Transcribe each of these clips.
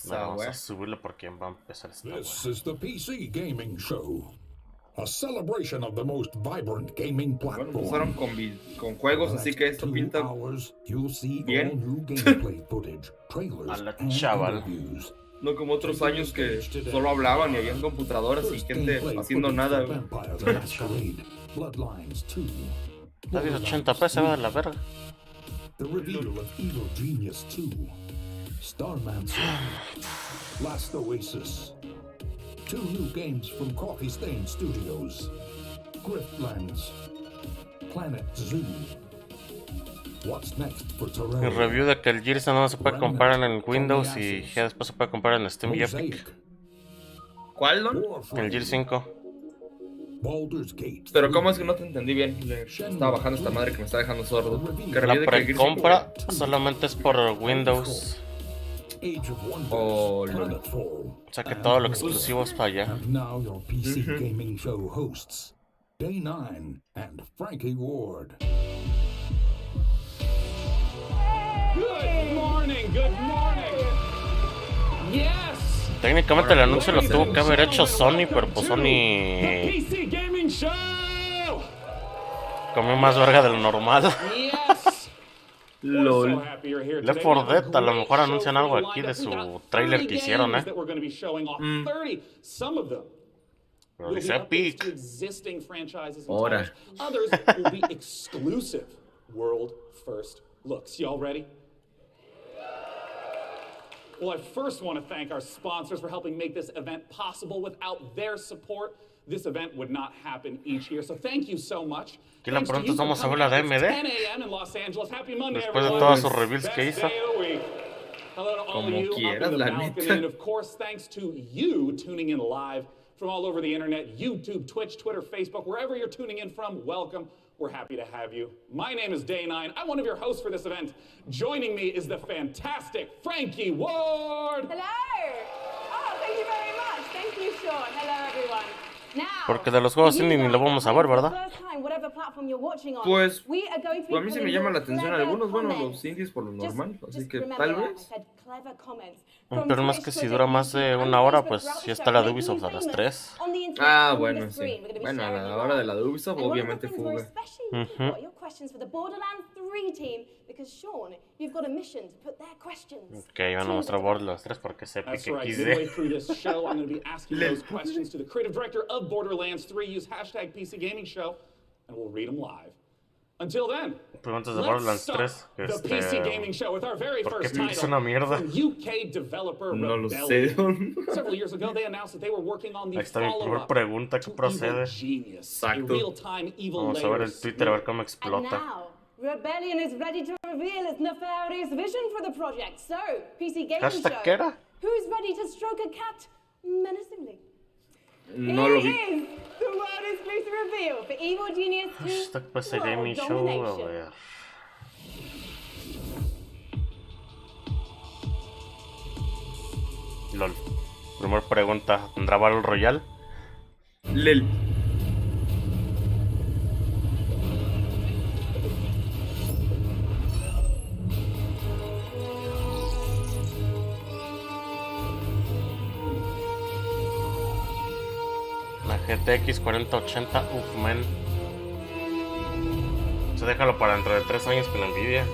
Bueno, vamos a subirlo porque va a empezar esta This is the PC Gaming Show, a celebration of the most vibrant gaming Bueno, platform. empezaron con juegos, así que esto pinta bien. A la chaval. No como otros años que solo hablaban y habían computadoras y gente haciendo nada. A 1080p se va de la verga. The reveal of Evil Genius 2, Starman Last Oasis, 2 new games from Coffee Stain Studios, Griftlands, Planet Zoo. What's next for Terraria? El review de que el Gears no se puede comprar en el Windows y ya después se puede comprar en Steam y Epic. ¿Cuál, Don? El Gears 5. Pero ¿cómo es que no te entendí bien? Le estaba bajando esta madre que me está dejando sordo. La precompra solamente es por Windows. O sea que todo lo exclusivo es para allá. Técnicamente el anuncio lo tuvo que haber hecho Sony, pero pues Sony comió más verga de lo normal. LOL. Left 4 Dead, a lo mejor anuncian algo aquí de su trailer que hicieron, Pero dice Epic. Ahora. Well, I first want to thank our sponsors for helping make this event possible. Without their support, this event would not happen each year. So thank you so much. Aquí la pronto vamos a ver la de AMD. Después de todas sus reviews que hizo. Como quieras, la neta. And of course, thanks to you tuning in live from all over the internet, YouTube, Twitch, Twitter, Facebook, wherever you're tuning in from, welcome. We're happy to have you. My name is Day9. I'm one of your hosts for this event. Joining me is the fantastic Frankie Ward. Hello. Oh, thank you very much. Thank you, Sean. Hello, everyone. Porque de los juegos indie ni lo vamos a ver, ¿verdad? Pues a mí se me llama la atención algunos, bueno, los indies por lo normal, así que tal vez. Pero más que si dura más de una hora, pues ya está la de Ubisoft a las 3. Ah, bueno, sí. Bueno, a la hora de la de Ubisoft, obviamente fuga. Ok, van a mostrar Borderlands 3 porque es Epic XD. Borderlands 3, use hashtag PC Gaming Show, and we'll read them live. Until then, preguntas de Borderlands 3. The PC Gaming Show with our very first title es una mierda. from UK developer No lo Rebellion. sé. Several years ago, they announced that they were working on the Ahí está mi primer follow-up pregunta, ¿qué to procede? Evil Genius, a Exacto. real-time evil Vamos a ver el layers. Twitter a ver cómo explota. Rebellion is ready to reveal its nefarious vision for the project. So, PC Gaming ¿Hashtag Show, qué era? who's ready to stroke a cat menacingly? No lo vi. Here is the world exclusive reveal for Evil Genius 2 Hashtag PC World Gaming Show, a Domination. ver. LOL. Primera pregunta, ¿tendrá Battle Royale? Lel. La GTX 4080, uff, man. Se déjalo para dentro de 3 años con la Nvidia.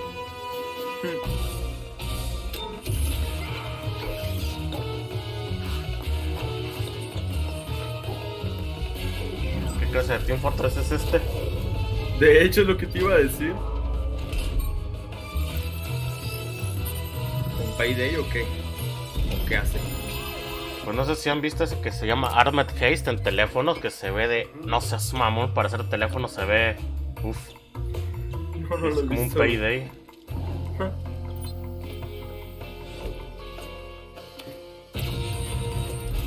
¿Qué clase de Team Fortress es este? De hecho, es lo que te iba a decir. ¿Un Payday o qué? ¿O qué hace? Pues no sé si han visto ese que se llama Armed Haste en teléfonos, que se ve de... No seas mamón, para hacer teléfono se ve... Uff, No, no es lo he como un visto. Payday.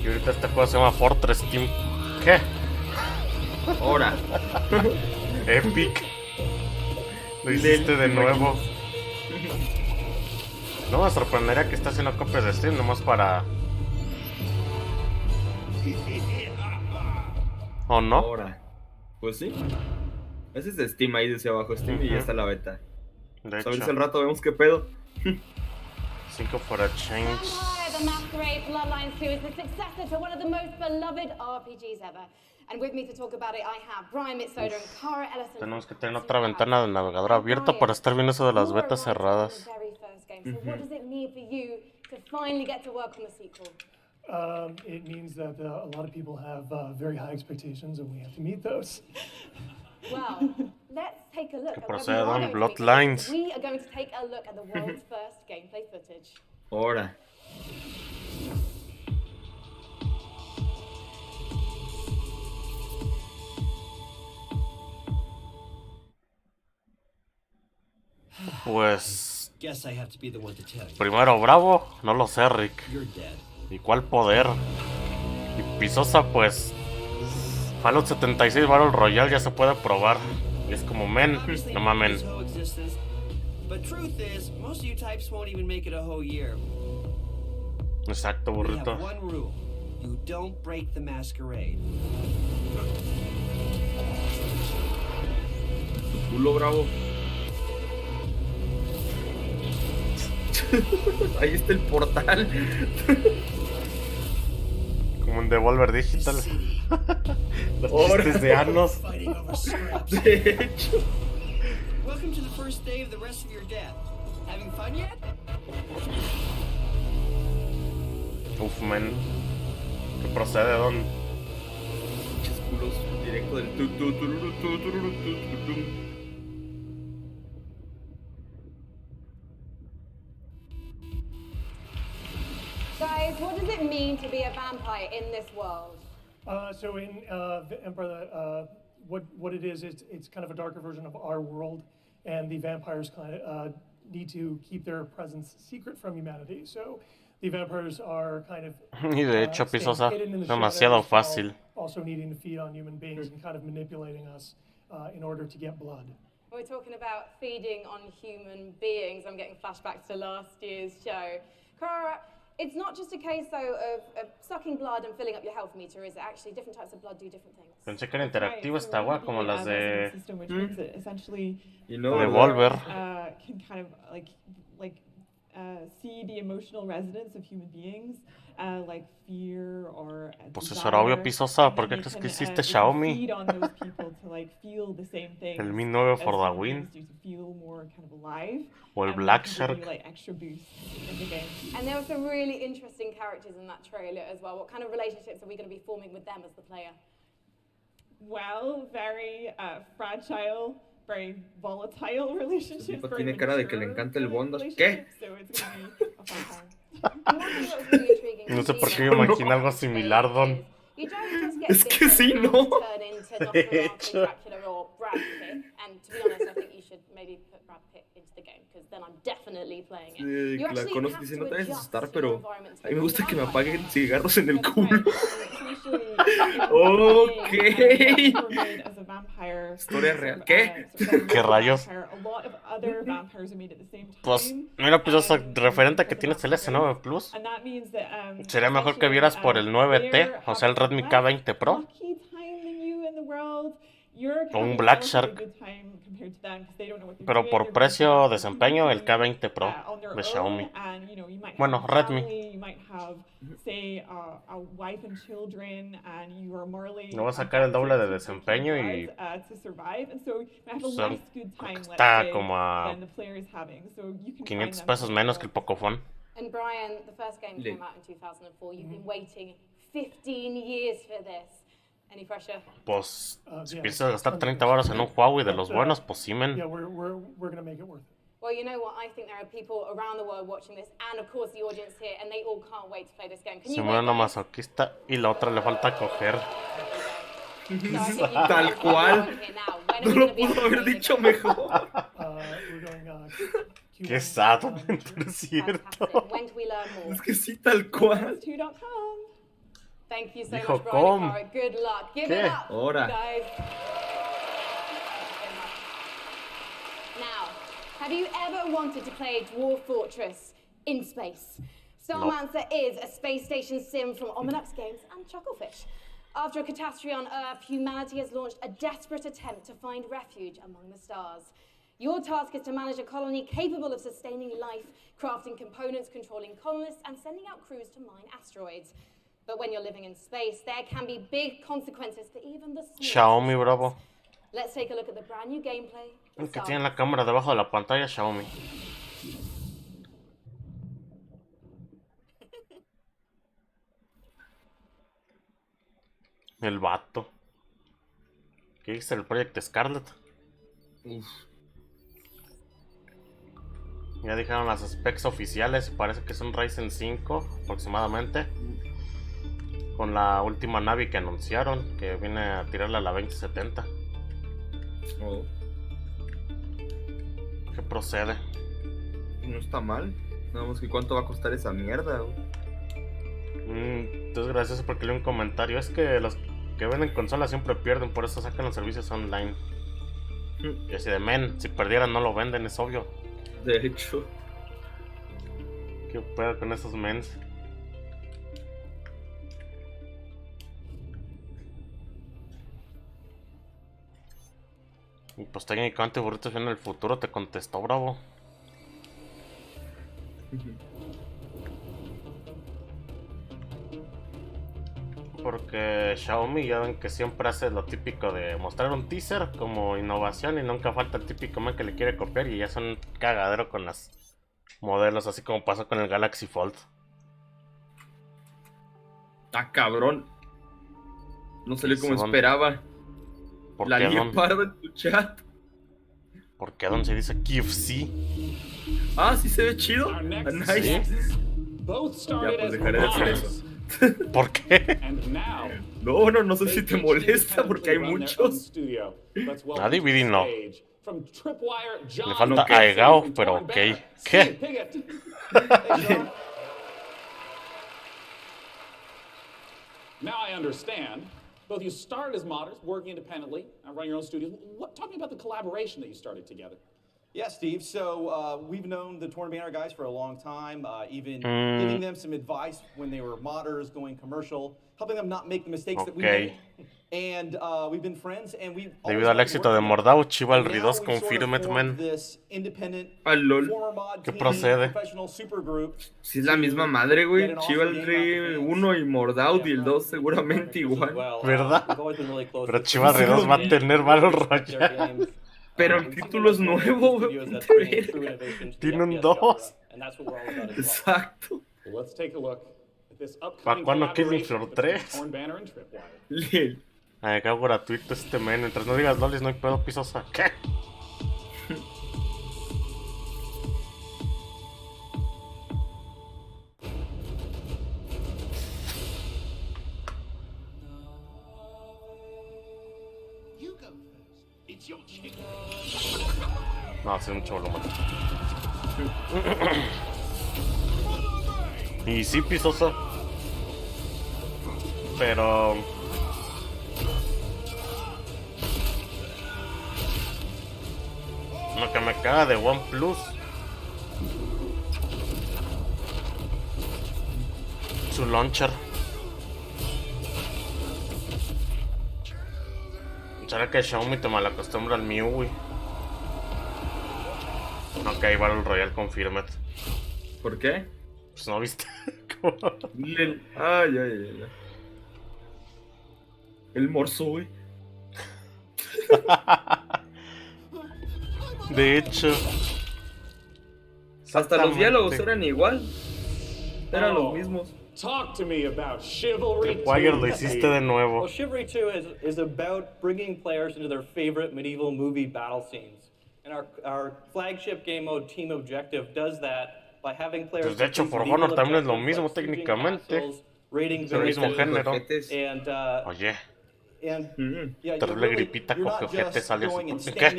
Y ahorita este juego se llama Fortress Team... ¿Qué? Ahora. Epic. Lo hiciste de nuevo. No me sorprendería que esté haciendo copias de Steam nomás para... ¿O no? Ahora. Pues sí. Ese es de Steam, ahí decía abajo Steam y ya está la beta. De ¿Sabes? hecho, El rato vemos qué pedo. 5 for a change. the Masquerade Bloodlines 2 is the successor to one of the most beloved RPGs ever. And with me to talk about it, I have Brian Mitsoda and Cara Ellison. Tenemos que tener otra ventana del navegador abierta para estar viendo eso de las betas cerradas. So what does it mean for you to finally get to work on the sequel? It means that a lot of people have very high expectations, and we have to meet those. Well, let's take a look at what Procedan Bloodlines. We are going to take a look at the world's first gameplay footage. Ahora. Pues primero Bravo, no lo sé, Rick. ¿Y cuál poder? Y Pisosa, pues Fallout 76 Battle Royale ya se puede probar. Y es como, men, no mamen. Exacto, burrito. Tu culo, Bravo. Ahí está el portal. Como un Devolver Digital. Los chistes de Anos. De hecho. Welcome to the first day of the rest of your death. Having fun yet? Uf, men. ¿Qué procede, Don? Muchos culos directo del Guys, what does it mean to be a vampire in this world? So in the Empire, what it is, it's kind of a darker version of our world, and the vampires kind of need to keep their presence secret from humanity. So the vampires are kind of Y de hecho, Pisosa, demasiado fácil. Also needing to feed on human beings and kind of manipulating us in order to get blood. We're talking about feeding on human beings. I'm getting flashbacks to last year's show. Cara, it's not just a case, though, of sucking blood and filling up your health meter, is it? Actually, different types of blood do different things. Pensé que era interactivo esta agua, como las de Devolver. Can kind of see the emotional resonance of human beings, like fear or Pues eso era obvio, Pisosa. ¿Por qué crees que hiciste Xiaomi? El Mi 9 for the win. O el Black Shark. And there were some really interesting characters in that trailer as well. What kind of relationships are we going to be forming with them as the player? Well, very fragile, very volatile relationships. Tiene cara de que le encanta el bondas. ¿Qué? No sé por qué me imagino algo similar, Don. Es que sí, ¿no? De hecho. Sí, la conozco diciendo no te vayas a asustar, pero a mí me gusta que me apaguen cigarros en el culo. Ok. Historia real. ¿Qué? ¿Qué rayos? Pues, mira, pues, referente a que tienes el S9 Plus, sería mejor que vieras por el 9T, o sea, el Redmi K20 Pro. O un Black Shark. Pero por precio, desempeño, el K20 Pro de Xiaomi. Bueno, Redmi. No va a sacar el doble de desempeño y está como a 500 pesos menos que el Pocophone. And Brian, the first game came out in 2004. You've been waiting 15 years for this. Any pressure? Pues, si piensas gastar 30 baros en un Huawei de los buenos, pues sí, men. Yeah, we're gonna make it worth it. Well, you know what? I think there are people around the world watching this, and of course the audience here, and they all can't wait to play this game. Can you una masoquista y la otra le falta coger. Tal cual. No lo pudo haber dicho mejor. Qué sad, es cierto. Es que sí, tal cual. Thank you so Dijo much, Brian. com. Good luck. Give ¿Qué? it up, Ahora. guys. Now, have you ever wanted to play Dwarf Fortress in space? Starmancer is a space station sim from Omelux Games and Chucklefish. After a catastrophe on Earth, humanity has launched a desperate attempt to find refuge among the stars. Your task is to manage a colony capable of sustaining life, crafting components, controlling colonists, and sending out crews to mine asteroids. But when you're living in space, there can be big consequences for even the smallest. Xiaomi, bravo. Let's take a look at the brand new gameplay. El que tiene la cámara debajo de la pantalla, Xiaomi. El vato. ¿Qué dice el Project Scarlet? Uf. Ya dijeron las specs oficiales y parece que es un Ryzen 5 aproximadamente. Con la última Navi que anunciaron, que viene a tirarle a la 2070. Oh. ¿Qué procede? No está mal. Nada más que cuánto va a costar esa mierda. Entonces gracioso porque leí un comentario. Es que los que venden consolas siempre pierden, por eso sacan los servicios online. Y así de men, si perdieran no lo venden, es obvio. De hecho. ¿Qué pedo con esos mens? Y pues técnicamente Burritos en el futuro te contestó, bravo. Porque Xiaomi ya ven que siempre hace lo típico de mostrar un teaser como innovación y nunca falta el típico man que le quiere copiar y ya son un cagadero con los modelos, así como pasó con el Galaxy Fold. Ah, cabrón. No salió como esperaba. La línea parda en tu chat. ¿Por qué Don se dice KFC? Ah, sí se ve chido. Ah, nice. ¿Sí? Ya, pues dejaré de hacer eso. ¿Por qué? No sé si te molesta porque hay muchos. A DVD no. Le falta Aegao, pero ok. ¿Qué? Now I understand. Both you started as modders, working independently, and running your own studios. Talk me about the collaboration that you started together. Yeah, Steve. So we've known the Torn Banner guys for a long time, even giving them some advice when they were modders, going commercial, helping them not make the mistakes that we made. And we've been friends, and we've debido al éxito de Mordau, Chivalry 2 confirmed, man. LOL. ¿Qué procede? Si es la misma madre, güey. Chivalry 1 y Mordau y el 2 seguramente igual. ¿Verdad? Pero Chivalry 2 va a tener Battle Royale. Pero el título es nuevo, güey. Tiene un 2. Exacto. ¿Para cuándo Killing Floor 3? Acá gratuito este men. Mientras no digas lolis, no hay pedo, pisosa. ¿Qué? No, hace mucho volumen. Y sí, pisosa. Pero lo que me caga de OnePlus, su launcher. ¿Será que Xiaomi te malacostumbra al MIUI? Ok, Battle Royale confirmed. ¿Por qué? Pues no viste. Ay. El Morso, güey. De hecho, hasta los diálogos eran igual. Eran los mismos. Talk to me about Chivalry 2. Wire lo hiciste de nuevo. Well, Chivalry 2 is about bringing players into their favorite medieval movie battle scenes. And our flagship game mode Team Objective does that by having players. Pues de hecho, For Honor también es lo mismo técnicamente. Es el mismo género. Oye. Terrible gripita coge ojete sale así. ¿Qué?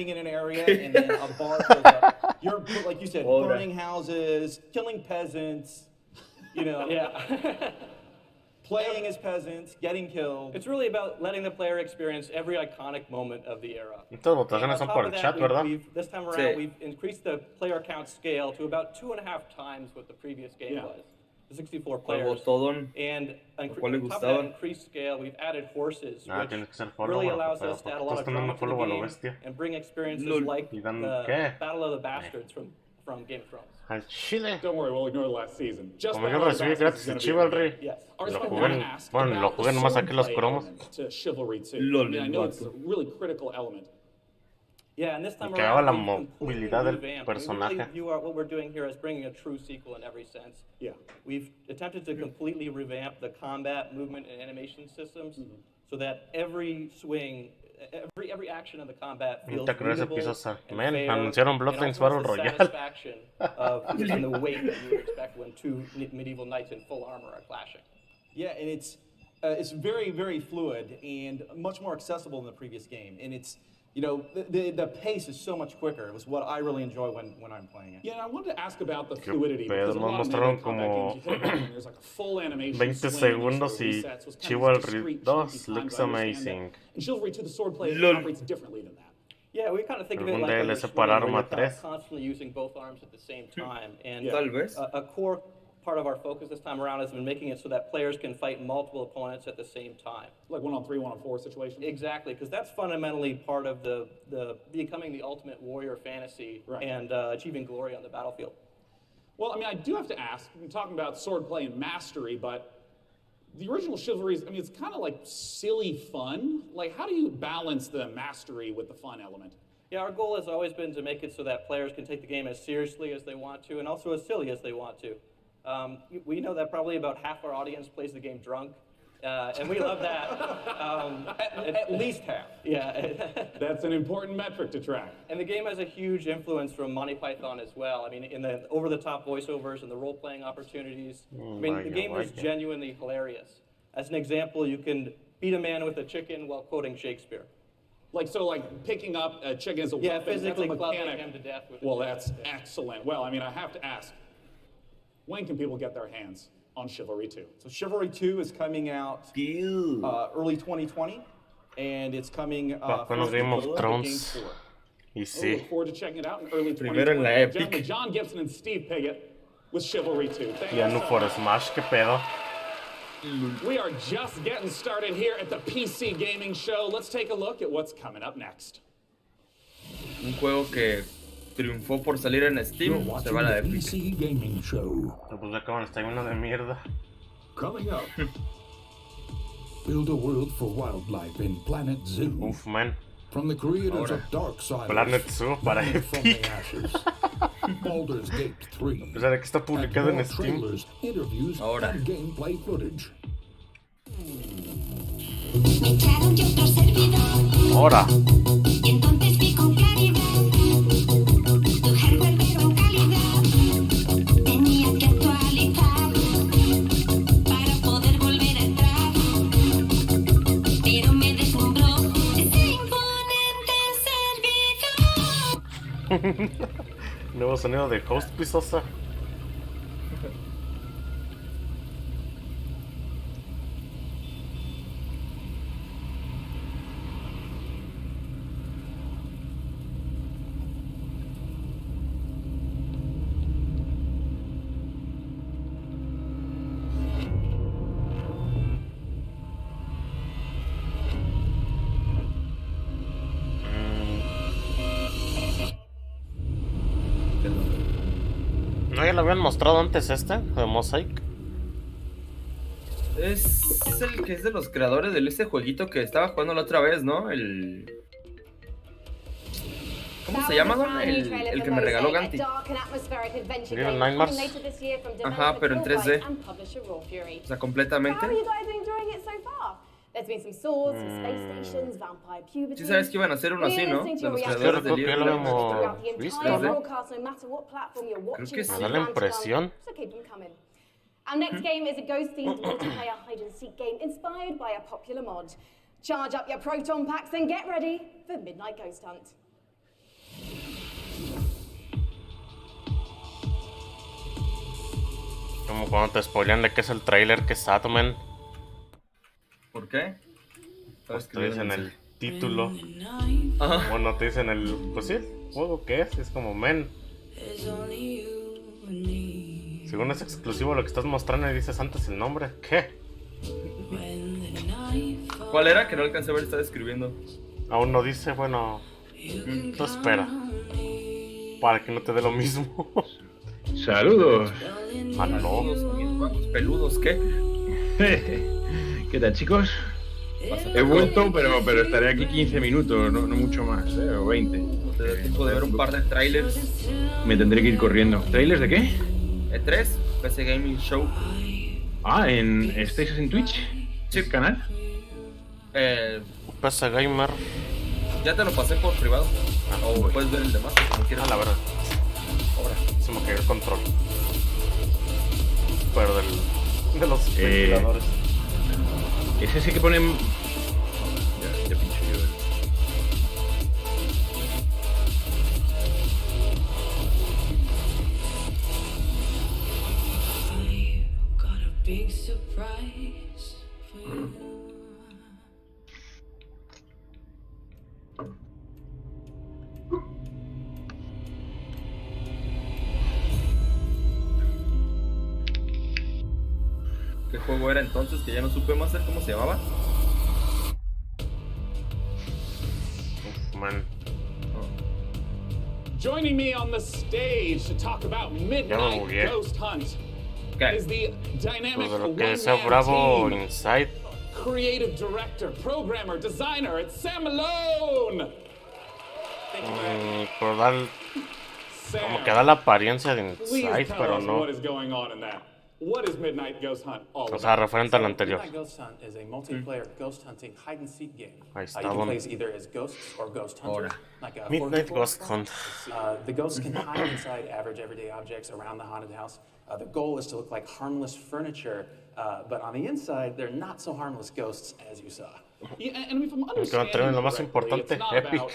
You're, like you said, burning houses, killing peasants. You know, playing as peasants, getting killed. It's really about letting the player experience every iconic moment of the era. Estas votaciones son por el chat, ¿verdad? This time around, we've increased the player count scale to about 2.5 times what the previous game was. to 64 Juego players. Todon. And on ¿Cuál le top of gustaba? that increased scale, we've added horses, which tiene que ser really follower, allows pero us to add a ¿por lot qué of estás dando drama to the follow a lo game bestia? and bring experiences Lol. like ¿Y dan the qué? Battle of the Bastards from Game of Thrones. Al chile. Don't worry, we'll ignore the last season. Just Como yo Battle of the recibí Bastards gratis is el gonna be Chivalry. Yes. Alright, Lo so I jugué, wanna ask bueno, lo about jugué the nomás aquí los swordplay cromos. element to Chivalry 2. Lol, I mean, I el know it's a vato. really critical element. Yeah, and this time Me cagaba la around, we've completely movilidad del revamped. We personaje. really view what we're doing here as bringing a true sequel in every sense. Yeah. We've attempted to completely revamp the combat, movement, and animation systems so that every swing, every action of the combat feels Ahorita creo ese readable episodio. and Man, fair, anunciaron and Bloodlines also has Battle the Royale. satisfaction of and the weight that you would expect when two medieval knights in full armor are clashing. Yeah, and it's very, very fluid and much more accessible than the previous game. And it's, you know, the pace is so much quicker. It was what I really enjoy when I'm playing it. Yeah, and I wanted to ask about the Qué fluidity because pedo, in a lot nos of mostraron melee combat como games, you hit a button and there's like a full animation 20 swing, segundos and y it resets. Was kind of Chivalry discrete, 2 chunky time, looks but I understand amazing. that. In Chivalry 2, the swordplay Lol. operates differently than that. Yeah, we kind of think of it Algún like when you're DLC swinging, para where Arma you're kind of 3. constantly using both arms at the same time. And Tal vez. a core part of our focus this time around has been making it so that players can fight multiple opponents at the same time. Like 1-on-3, 1-on-4 situations? Exactly, because that's fundamentally part of the becoming the ultimate warrior fantasy and achieving glory on the battlefield. Well, I mean, I do have to ask, I'm talking about swordplay and mastery, but the original Chivalry, I mean, it's kind of like silly fun. Like, how do you balance the mastery with the fun element? Yeah, our goal has always been to make it so that players can take the game as seriously as they want to and also as silly as they want to. We know that probably about half our audience plays the game drunk, and we love that. At least half. Yeah. That's an important metric to track. And the game has a huge influence from Monty Python as well. I mean, in the over-the-top voiceovers and the role-playing opportunities. I mean, the game is genuinely hilarious. As an example, you can beat a man with a chicken while quoting Shakespeare. Like picking up a chicken as a weapon. Physically that's a clubbing mechanic. him to death with Well, that's excellent. Well, I mean, I have to ask, when can people get their hands on Chivalry 2? So Chivalry 2 is coming out early 2020, and it's coming Con Game of Thrones. Y I sí. look forward to checking it out in early 2020. Primero en la Epic. Gentlemen, John Gibson and Steve Piggott with Chivalry 2. Thank Y you Anu so for much. Smash, qué pedo. We are just getting started here at the PC Gaming Show. Let's take a look at what's coming up next. Un juego que triunfó por salir en Steam, se va a la Epic. PC Gaming Show. Pues acaban está uno de mierda. Coming up. Build a world for wildlife in Planet Zoo. Uf, man. From the creators Ahora. of Darksiders. Planet Zoo para Born from the Epic. Ashes. Baldur's Gate 3. A pesar de que está publicado And en more Steam. trailers, interviews, Ahora. and gameplay footage. Ahora. Y entonces vi con claridad, tu hardware pero en calidad, tenía que actualizar, para poder volver a entrar, pero me deslumbró ese imponente servidor. Nuevo sonido de Host Pisosa. ¿No ya lo habían mostrado antes de Mosaic? Es el que es de los creadores de este jueguito que estaba jugando la otra vez, ¿no? ¿Cómo se llama, Don? El que me regaló Ganti. Little Nightmares. Ajá, pero en 3D. O sea, completamente. Sí sabes que iban a hacer uno así, ¿no? De los creadores de Creo que ya lo hemos visto, ¿no? Creo que sí. Me da la impresión. Our next game is a ghost-themed multiplayer hide-and-seek game inspired by a popular mod. Charge up your proton packs and get ready for Midnight Ghost Hunt. Como cuando te spoilean de que es el trailer, que es Satman. ¿Por qué? Pues te dicen el título. Ajá. Bueno, te dicen el... Pues sí, el juego que es como men. Según es exclusivo lo que estás mostrando y dices antes el nombre. ¿Qué? ¿Cuál era? Que no alcancé a ver, estaba escribiendo. Aún no dice, bueno. Tú espera. Para que no te dé lo mismo. Saludos. Aló. Peludos, ¿qué? ¿Qué tal, chicos? He vuelto, pero estaré aquí 15 minutos, no mucho más, o 20. Te da tiempo de ver un par de trailers. Me tendré que ir corriendo. ¿Trailers de qué? E3, PC Gaming Show. ¿Estáis en Twitch? Sí. ¿Canal? PC Gamer. Ya te lo pasé por privado. O puedes ver el demás, como quieras. La verdad. Ahora, se me cayó el control. Pero de los ventiladores. Ese sí que ponen... Ya pincho yo. Big surprise for you. ¿Qué juego era entonces? Que ya no supe más cómo se llamaba. Man. Joining me on the stage to talk about Midnight Ghost Hunt is the dynamic Bravo team. Inside. Creative director, programmer, designer, it's Sam Malone. Por dar, como que da la apariencia de Inside, pero no. What is going on in that? What is Midnight Ghost Hunt all about? O sea, referente al anterior. Midnight Ghost Hunt is a multiplayer ghost hunting hide and seek game. Ahí está, You can bueno. play either as ghosts or ghost hunters. Like Midnight Ghost Hunt. The ghosts can hide inside average everyday objects around the haunted house. The goal is to look like harmless furniture, but on the inside, they're not so harmless ghosts as you saw. Yeah, and if I'm understanding lo más correctly, importante, it's not Epic. about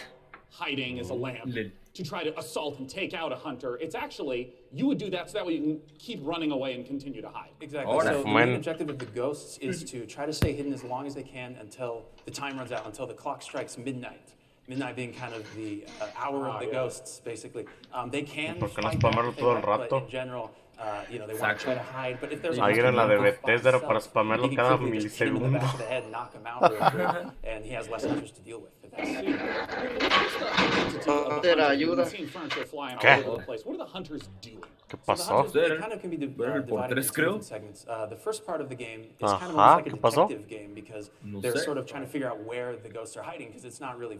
hiding as a lamp to try to assault and take out a hunter. It's actually, you would do that so that way you can keep running away and continue to hide. Exactly. So the main objective of the ghosts is to try to stay hidden as long as they can until the time runs out, until the clock strikes midnight. Midnight being kind of the hour of the ghosts, basically. They can fight back if they want, but in general, you know, they want to try to hide. But if there's Ahí era la de Bethesda, era para spamearlo cada milisegundo. Knock him out real quick, and he has less hunters to deal with. ¿Qué pasó? Kind of can be divided into two different segments. The first part of the game is kind of almost like a detective game because they're sort of trying to figure out where the ghosts are hiding because it's not really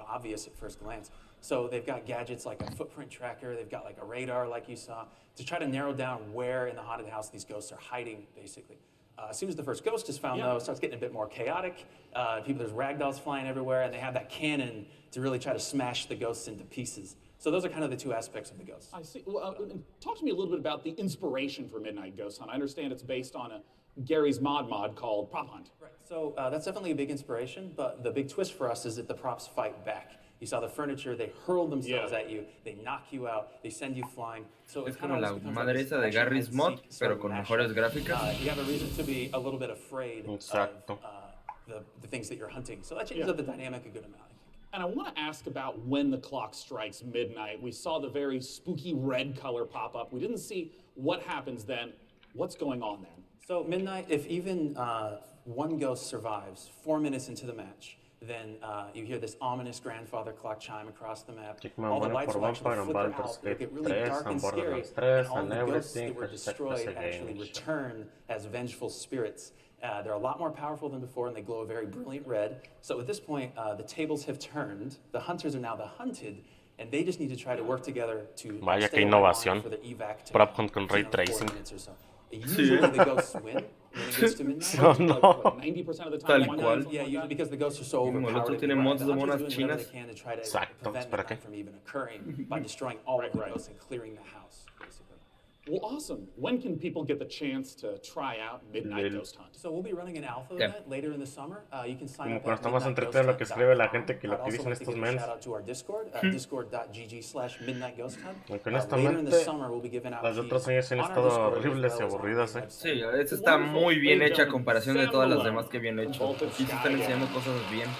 obvious at first glance. So they've got gadgets like a footprint tracker, they've got like a radar like you saw, to try to narrow down where in the haunted house these ghosts are hiding, basically. As soon as the first ghost is found, though, it starts getting a bit more chaotic. There's ragdolls flying everywhere, and they have that cannon to really try to smash the ghosts into pieces. So those are kind of the two aspects of the ghosts. I see. Well, talk to me a little bit about the inspiration for Midnight Ghost Hunt. I understand it's based on Gary's mod called Prop Hunt. Right. So that's definitely a big inspiration, but the big twist for us is that the props fight back. You saw the furniture, they hurl themselves at you, they knock you out, they send you flying. So es como la madre esa de Gary's mod, pero con mejores gráficas. You have a reason to be a little bit afraid of the things that you're hunting. So that changes up the dynamic a good amount. And I want to ask about when the clock strikes midnight. We saw the very spooky red color pop up. We didn't see what happens then. What's going on then? So midnight, if even one ghost survives 4 minutes into the match, then you hear this ominous grandfather clock chime across the map. All the lights will actually flicker out, it'll get really dark and scary, and all the ghosts that were destroyed actually return as vengeful spirits. They're a lot more powerful than before, and they glow a very brilliant red. So at this point, the tables have turned. The hunters are now the hunted, and they just need to try to work together to Vaya stay que innovación. for the evac to Prop Hunt con Ray Tracing. Usually the ghosts win. No, no. 90% of the time. Tal cual. Yeah, usually because the ghosts are so overpowered. El otro tiene mods de monas chinas. Exacto, espera qué. From even occurring by destroying all of the ghosts and clearing the house, basically. Well, awesome. When can people get the chance to try out Midnight Ghost Hunt? So we'll be running an alpha event later in the summer. You can sign up Como at cuando estamos entretenidos lo que escribe la gente, que lo que dicen estos mens. Shout out to our Discord, discord.gg/midnightghosthhunt. Aunque honestamente, las de otros años han estado horribles y aburridas, Sí, esta está muy bien hecha a comparación de todas las demás que habían hecho. Aquí se están enseñando cosas bien.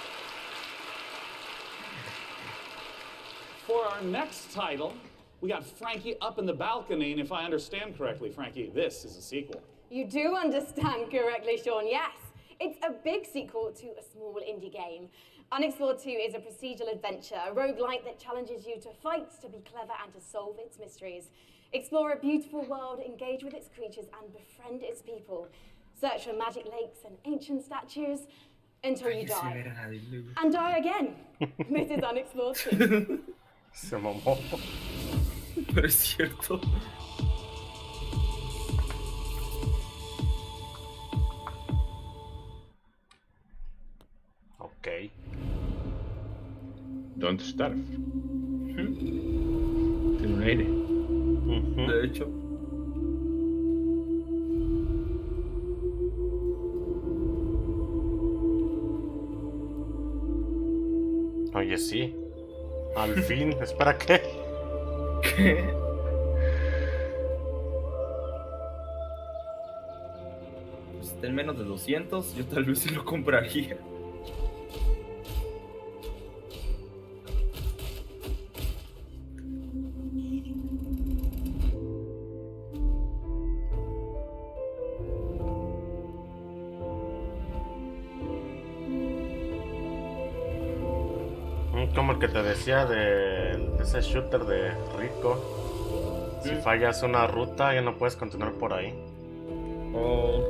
For our next title, We got Frankie up in the balcony, and if I understand correctly, Frankie, this is a sequel. You do understand correctly, Sean, yes. It's a big sequel to a small indie game. Unexplored 2 is a procedural adventure, a roguelike that challenges you to fight, to be clever, and to solve its mysteries. Explore a beautiful world, engage with its creatures, and befriend its people. Search for magic lakes and ancient statues until you die. And die again. This is Unexplored 2. Se mamó. Pero es cierto. Ok. Don't Starve. Tiene un aire. De hecho. Oye, sí. Al fin. ¿Espera qué? ¿Qué? Pues está en menos de 200. Yo tal vez sí lo compraría. Como el que te decía de ese shooter de Rico. Si fallas una ruta ya no puedes continuar por ahí. Oh.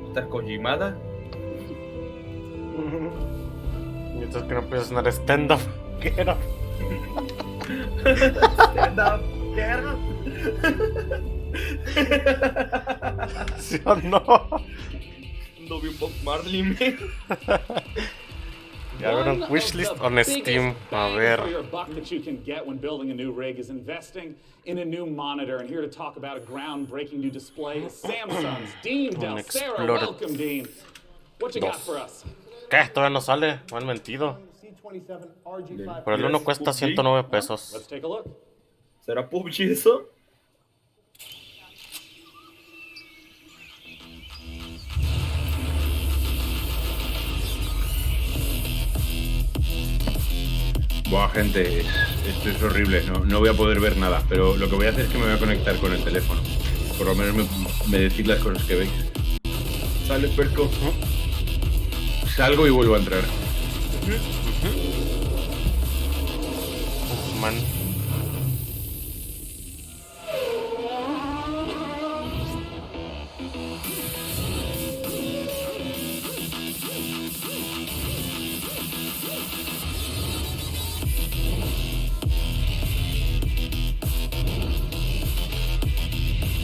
¿Estás Kojimada? Mientras que no puedes sonar stand-up, ¿qué era? Stand-up, ¿qué era? ¿Sí o no? No vi un Bob Marley, man. Ya vieron wishlist on Steam. A ver. That you can get when building a new rig is investing in a new monitor. And here to talk about a groundbreaking new display is Samsung's Dean Del Cerro. Welcome, Dean. What you got for us? ¿Qué? Todavía no sale. Me han mentido. Pero el uno cuesta 109 pesos. Let's take a look. ¿Será PUBG eso? Buah, gente, esto es horrible, no voy a poder ver nada, pero lo que voy a hacer es que me voy a conectar con el teléfono. Por lo menos me decís las cosas que veis. Sale Perco. Salgo y vuelvo a entrar. Man.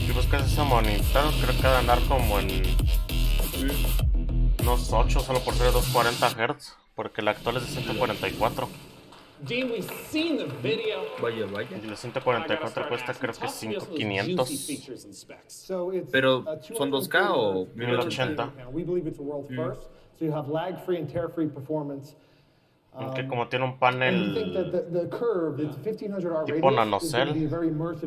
Si buscas ese monitor, creo que va a andar como en unos 8 solo por ser 240 Hz, porque el actual es de 144. Dean, we've seen the video. Vaya, vaya. Y el 144 cuesta creo que 5,500. Pero, ¿son 2K o 1080? So you have lag-free and tear-free performance. Que como tiene un panel tipo nanocell,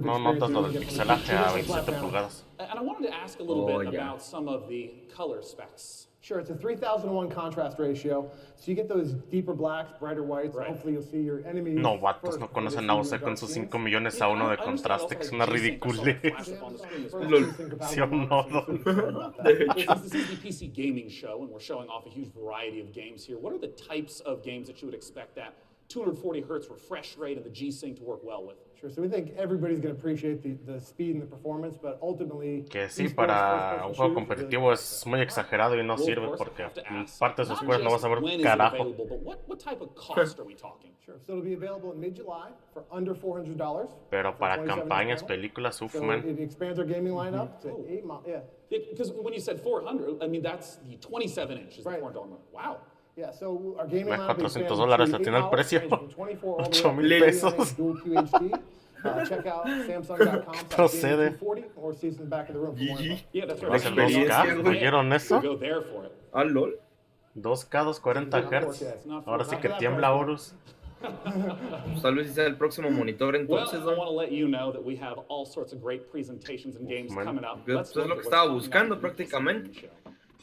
no notas lo del pixelaje a 27 pulgadas. And I wanted to ask a little bit about some of the color specs. Sure, it's a 3001 contrast ratio, so you get those deeper blacks, brighter whites, and hopefully you'll see your enemies. No, vatos, no conocen a UC con sus 5 millones a 1 de contraste, que es una ridiculez. ¿Sí o no? This is the PC gaming show, and we're showing off a huge variety of games here. What are the types of games that you would expect that 240 hertz refresh rate and the G-Sync to work well with? Sure, so we think everybody's going to appreciate the speed and the performance, but ultimately... Que sí, para un juego competitivo es muy exagerado y no sirve porque en parte de sus juegos no vas a ver un carajo. What type of cost are we talking? Sure, so it'll be available in mid-July for under $400. Pero para campañas, películas, man. It expands our gaming lineup to 8 months, yeah. Because when you said 400, I mean, that's the 27-inch is the $400. Wow. Yeah, so our gaming lineup $400 le tiene el precio. 8,000 pesos. Check out Samsung.com. Procede. Or see us in the back of the room. Yeah, that's right. ¿El 2K? ¿Oyeron eso? Go there for it. Ah, lol. 2K, 240 Hz. Ahora sí que tiembla Horus. Tal vez sea el próximo monitor entonces, I want to let you know that we have all sorts of great presentations and games coming up. Eso es lo que estaba buscando prácticamente.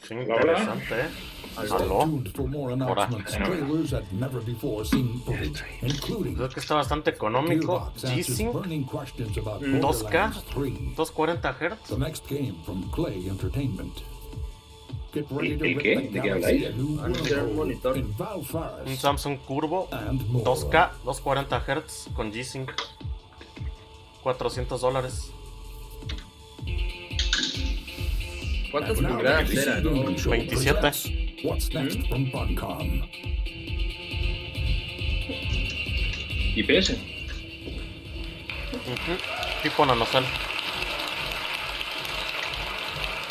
Sí, interesante, ¿eh? Aló. Ahora. Creo que está bastante económico. G-Sync 2K 240 Hz. ¿El qué? ¿De qué habláis? Un Samsung Curvo 2K 240 Hz con G-Sync $400. ¿Cuántas pulgadas eran? 27. IPS. Tipo nanocell.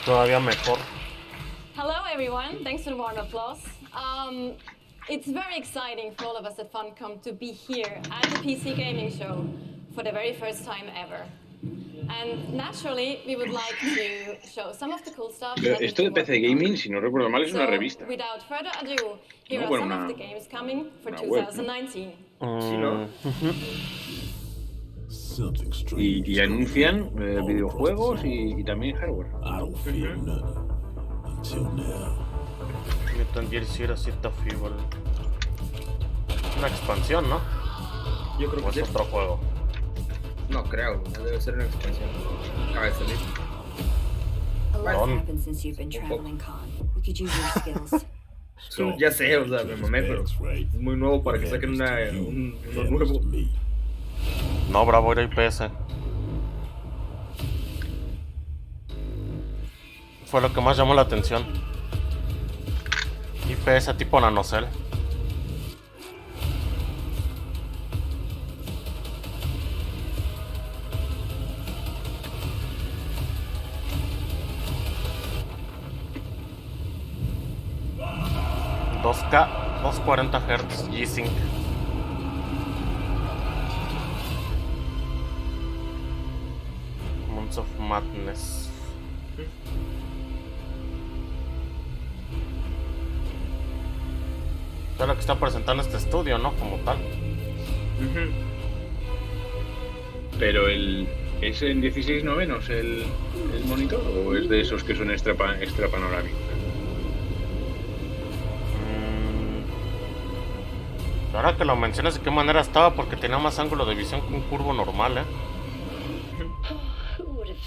Todavía mejor. Hello everyone, thanks for the warm applause. It's very exciting for all of us at Funcom to be here at the PC Gaming Show for the very first time ever. And naturally, we would like to show some of the cool stuff. Pero esto de PC Gaming, si no recuerdo mal, es una revista. Without further ado, here are some of the games coming for 2019. Sí, ¿no? Y anuncian videojuegos y también hardware. Metal Gear cierta fibra. Una expansión, ¿no? Yo creo que es otro juego. No creo, no debe ser una expansión. Acaba de salir. Ya sé, o sea, me mamé, pero es muy nuevo para que saquen uno nuevo. No, bravo, era IPS. Fue lo que más llamó la atención. IPS tipo nanocell. ...2K, 240 Hz, G-Sync. Months of Madness. Es lo que está presentando este estudio, ¿no? Como tal. Pero ¿es en 16 novenos el monitor? ¿O es de esos que son extra panorámicos? Ahora que lo mencionas, ¿de qué manera estaba? Porque tenía más ángulo de visión que un curvo normal, ¿eh?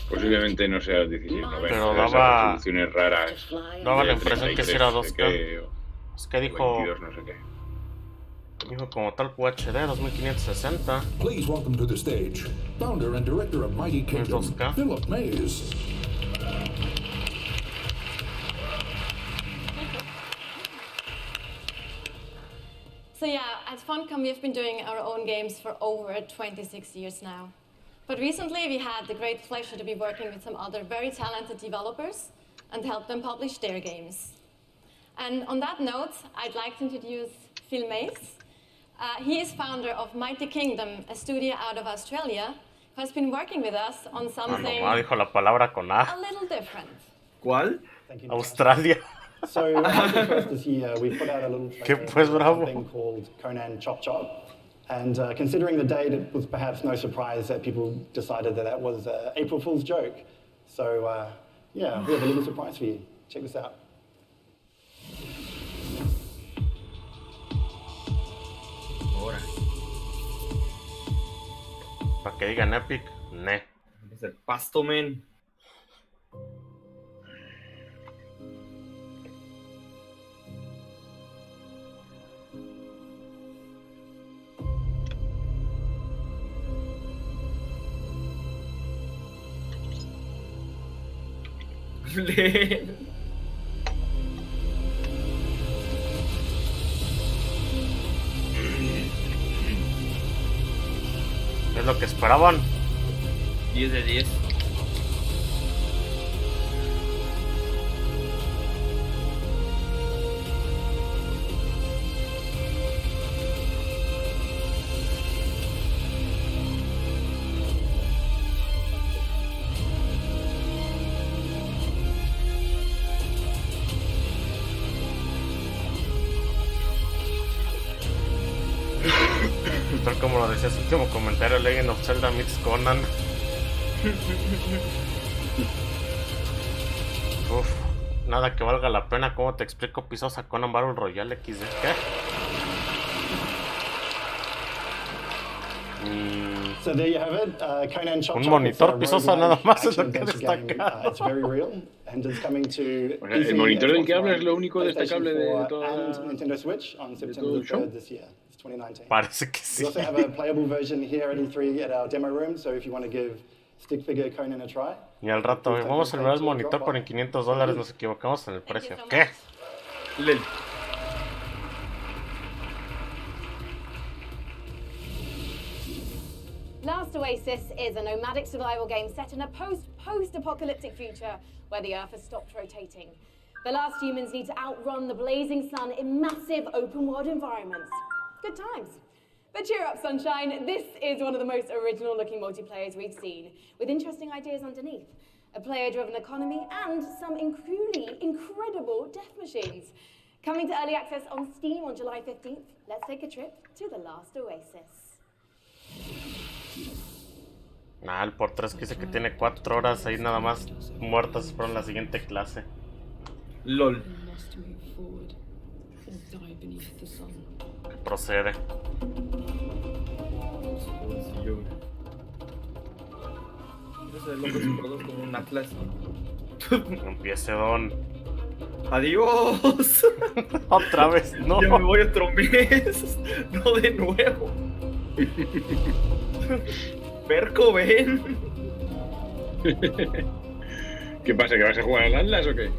Posiblemente no sea 16 novenos. Pero daba resoluciones raras. Daba la impresión que sí era 2K. Es que dijo... 22, no sé qué. Dijo como tal QHD 2560. Please welcome to the stage, founder and director of Mighty Kingdom, Philip Mays. So yeah, at Funcom we've been doing our own games for over 26 years now. But recently we had the great pleasure to be working with some other very talented developers and help them publish their games. And on that note, I'd like to introduce Phil Mays. He is founder of Mighty Kingdom, a studio out of Australia, who has been working with us on something dijo la palabra con A. a little different. ¿Cuál? Australia. So this year we put out a little thing called Conan Chop Chop. And considering the date, it was perhaps no surprise that people decided that was an April Fool's joke. So yeah, we have a little surprise for you. Check this out. Ahora. Para que digan Epic, ne. Es el pasto, men. Es lo que esperaban. 10 de 10. como lo decía su último comentario, Legend of Zelda meets Conan. Uf, nada que valga la pena. ¿Cómo te explico? Pisos a Conan Battle Royale XD. ¿Qué? So there you have it. Conan Chop Un Chop, monitor Pisosa nada más es lo que action-adventure destaca. It's very real and it's coming to O sea, el monitor del que habla es lo único destacable de toda and Nintendo Switch on September the 3rd this year. It's 2019. Parece que sí. We also have a playable version here at E3 at our demo room, so if you want to give stick figure Conan a try. Y al rato, vamos a celebrar el monitor por en $500, nos equivocamos en el precio. ¿Qué? Lel. Last Oasis is a nomadic survival game set in a post-apocalyptic future where the Earth has stopped rotating. The last humans need to outrun the blazing sun in massive open-world environments. Good times. But cheer up, sunshine. This is one of the most original-looking multiplayers we've seen, with interesting ideas underneath. A player-driven economy and some truly incredible death machines. Coming to early access on Steam on July 15th, let's take a trip to the Last Oasis. Nah, el por 3 que dice que tiene 4 horas ahí nada más muertas para la siguiente clase. LOL. Procede. Ese loco se produce como un Atlas. Empiece, Don. Adiós. Otra vez, no. Ya me voy otro mes. No de nuevo. Perco, ven. ¿Qué pasa? ¿Que vas a jugar al Atlas o qué?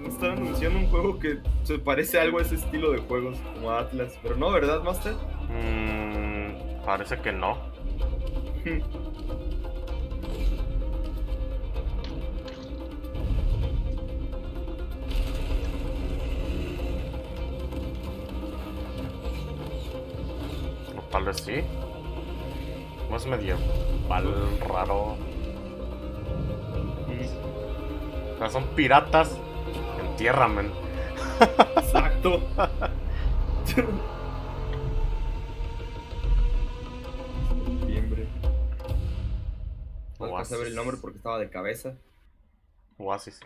Están anunciando un juego que se parece algo a ese estilo de juegos, como Atlas. Pero no, ¿verdad, Master? Parece que no. O tal vez sí. No es medieval raro. O sea, son piratas en tierra, men. Exacto. Septiembre. No alcancé a ver el nombre porque estaba de cabeza. Oasis.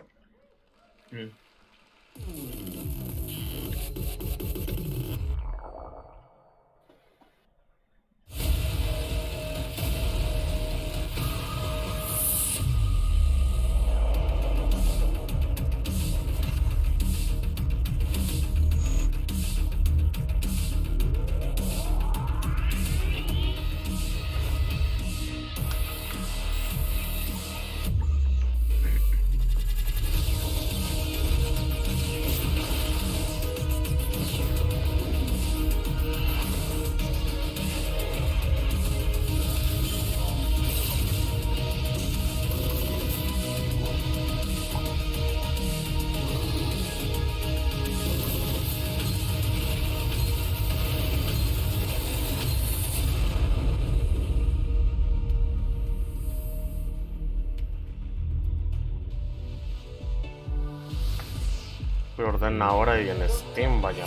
Preorden ahora y en Steam, vaya.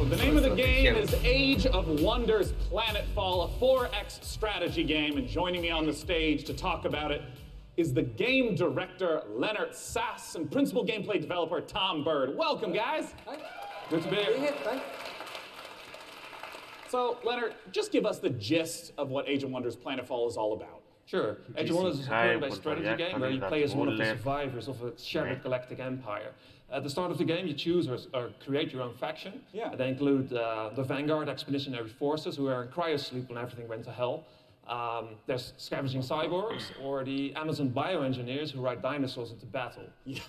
The name of the game is Age of Wonders Planetfall, a 4X strategy game, and joining me on the stage to talk about it is the game director Leonard Sass and principal gameplay developer Tom Bird. Welcome, guys. Good to be here. Thanks. So, Leonard, just give us the gist of what Age of Wonders Planetfall is all about. Sure. Age of Wonders is a turn-based strategy game where you play as one of the survivors of a shared galactic empire. At the start of the game, you choose or create your own faction. Yeah. They include the Vanguard Expeditionary Forces, who are in cryosleep when everything went to hell. There's scavenging cyborgs, or the Amazon bioengineers who ride dinosaurs into battle. Yeah.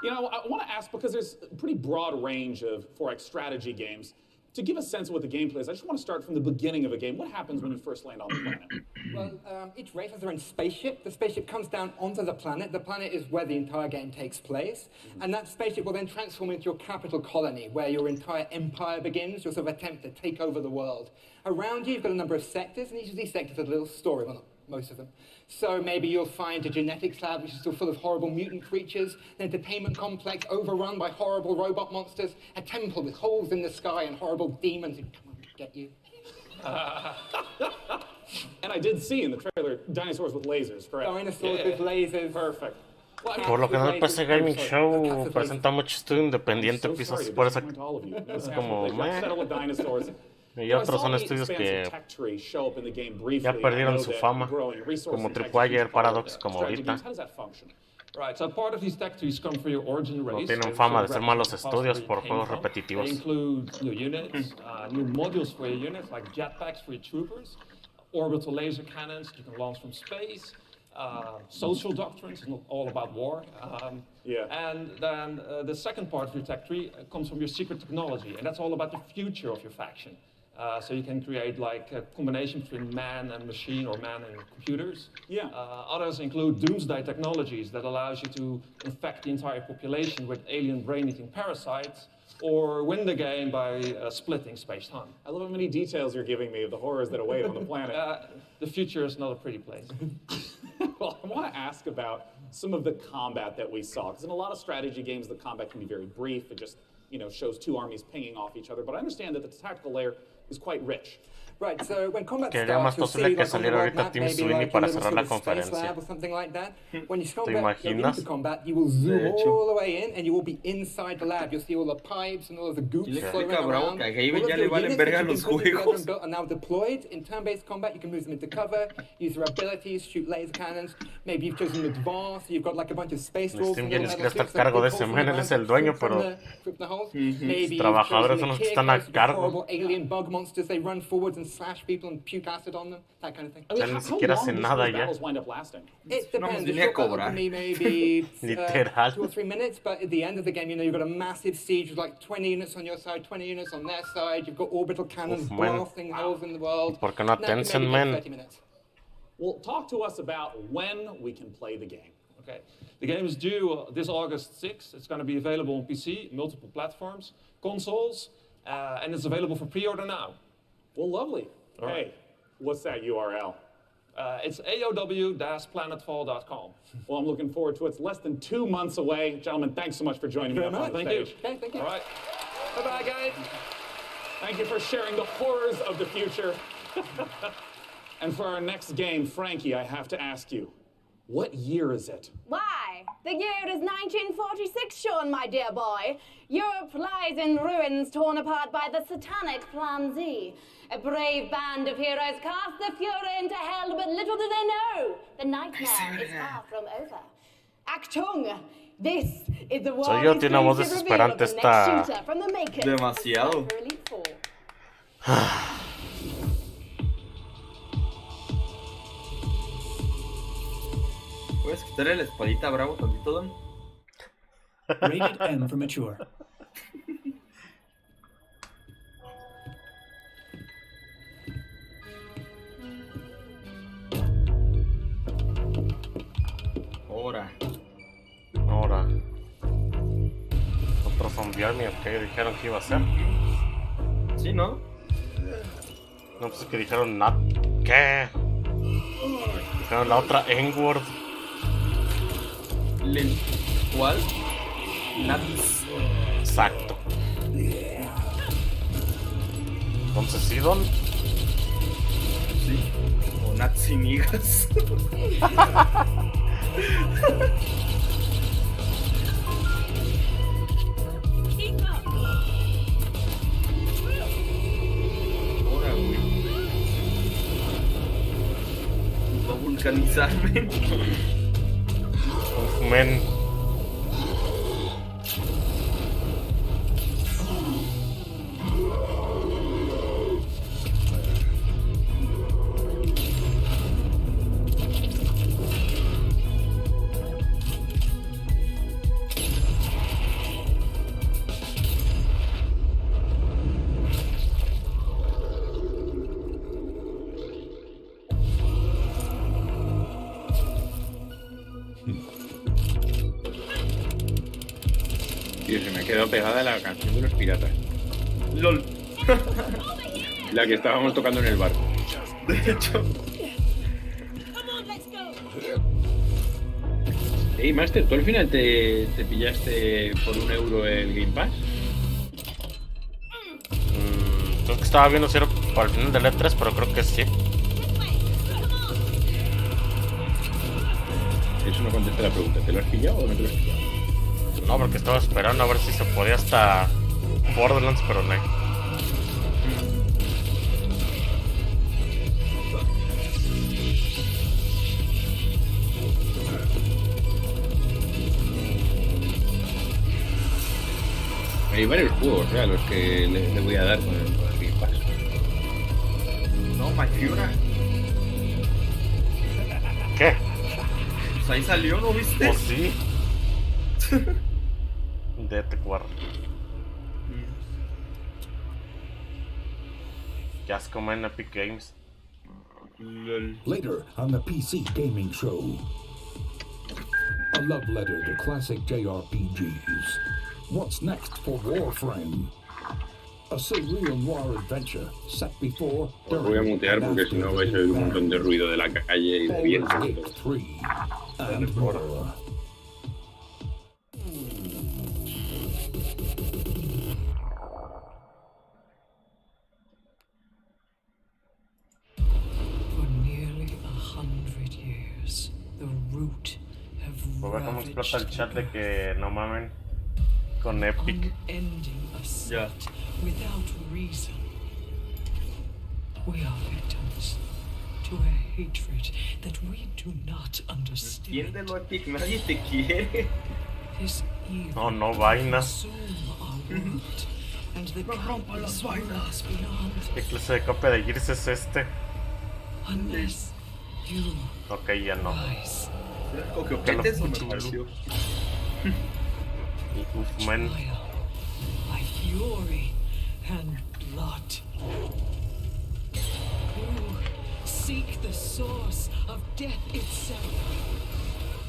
You know, I want to ask, because there's a pretty broad range of 4X strategy games. To give a sense of what the gameplay is, I just want to start from the beginning of a game. What happens when you first land on the planet? Well, each race has their own spaceship. The spaceship comes down onto the planet. The planet is where the entire game takes place. And that spaceship will then transform into your capital colony, where your entire empire begins, your sort of attempt to take over the world. Around you, you've got a number of sectors, and each of these sectors has a little story. Well, not most of them. So maybe you'll find a genetics lab which is still full of horrible mutant creatures, an entertainment complex overrun by horrible robot monsters, a temple with holes in the sky and horrible demons who come and get you. And I did see in the trailer dinosaurs with lasers, correct? Dinosaurs with lasers. Perfect. Por lo que no el PC Gaming Show presenta mucho estudio independiente, quizás por eso es como y otros son estudios que ya perdieron su fama, como Tripwire, Paradox, como ahorita. Right, so part of these tech trees come from your origin race. No tienen fama de ser malos estudios por juegos repetitivos. They include new units, new modules for your units, like jetpacks for your troopers, orbital laser cannons you can launch from space, social doctrines, not all about war. And then the second part of your tech tree comes from your secret technology, and that's all about the future of your faction. So you can create like a combination between man and machine or man and computers. Others include doomsday technologies that allows you to infect the entire population with alien brain-eating parasites or win the game by splitting space-time. I love how many details you're giving me of the horrors that await on the planet. The future is not a pretty place. Well, I want to ask about some of the combat that we saw, because in a lot of strategy games, the combat can be very brief. It just, shows two armies pinging off each other. But I understand that the tactical layer is quite rich. Right, so when combat Sería más posible que saliera ahorita Team Sweeney para cerrar la conferencia. ¿Te imaginas? You will zoom all the way in and you will be inside the lab. You'll see all the pipes and all of the goops flowing around. All of your units that you've been putting together and built are now deployed. In turn-based combat, you can move them into cover, use their abilities, shoot laser cannons. Maybe you've chosen advanced, so you've got like a bunch of space wolves. Steam ya ni siquiera está a cargo de ese man, él es el dueño, pero los trabajadores son los que están a cargo. Alien bug monsters, they run forwards and slash people and puke acid on them, that kind of thing. I mean, how long do those battles wind up lasting? It depends. The short battle can be maybe 2 or 3 minutes, but at the end of the game, you've got a massive siege with like 20 units on your side, 20 units on their side. You've got orbital cannons blasting holes in the world. ¿Por qué no Tencent, man? Well, talk to us about when we can play the game. Okay, the game is due this August 6th. It's going to be available on PC, multiple platforms, consoles, and it's available for pre-order now. Well, lovely. Hey, what's that URL? It's aow-planetfall.com. Well, I'm looking forward to it. It's less than 2 months away. Gentlemen, thanks so much for joining me up on stage. Thank you. Okay, thank you. All right. Bye-bye, guys. Thank you for sharing the horrors of the future. And for our next game, Frankie, I have to ask you, what year is it? Why, the year is 1946, Sean, my dear boy. Europe lies in ruins torn apart by the satanic Plan Z. A brave band of heroes cast the fury into hell, but little do they know, the nightmare is far from over. Achtung! This is the one Soy yo, tiene una voz desesperante esta. Demasiado. ¿Puedes quitarle la espadita a Bravo tantito, Don? Rated M for mature. Ahora. Otro zombie army, ¿qué dijeron que iba a ser? Sí, ¿no? No, pues es que dijeron nada. ¿Qué? Dijeron la otra N-word. ¿Cuál? Nats. Exacto. Entonces, ¿sí, Don? Sí. O Nazi migas. Ahora, güey. Va a vulcanizarme. Men. Tío, se me ha quedado pegada la canción de los piratas. LOL. La que estábamos tocando en el barco. De hecho. Hey, Master, ¿tú al final te pillaste por €1 el Game Pass? Creo que estaba viendo si era para el final del E3, pero creo que sí. Eso no contesta la pregunta. ¿Te lo has pillado o no te lo has pillado? No, porque estaba esperando a ver si se podía hasta Borderlands, pero no. Hay varios juegos a los que le voy a dar con el Game Pass. No, My Fiora. ¿Qué? Pues ahí salió, ¿no viste? Oh, sí. Deathcore. Just como en Epic Games. Later on the PC Gaming Show, a love letter to classic JRPGs. What's next for Warframe? A surreal noir adventure set before. Os voy a mutear porque si no vais a oír un montón de ruido de la calle y de viento. And more. Voy a ver cómo explota el chat de que no mamen con Epic. Ya. Without reason. We are victims to a hatred that we do not understand. Entiéndelo, Epic, nadie te quiere. This evil No, no vaina. and the countless worlds beyond. ¿Qué clase de copia de Gears es este? Unless you Ok, ya no. Coquetes o me pareció. Uf, man. by fury and blood. You seek the source of death itself.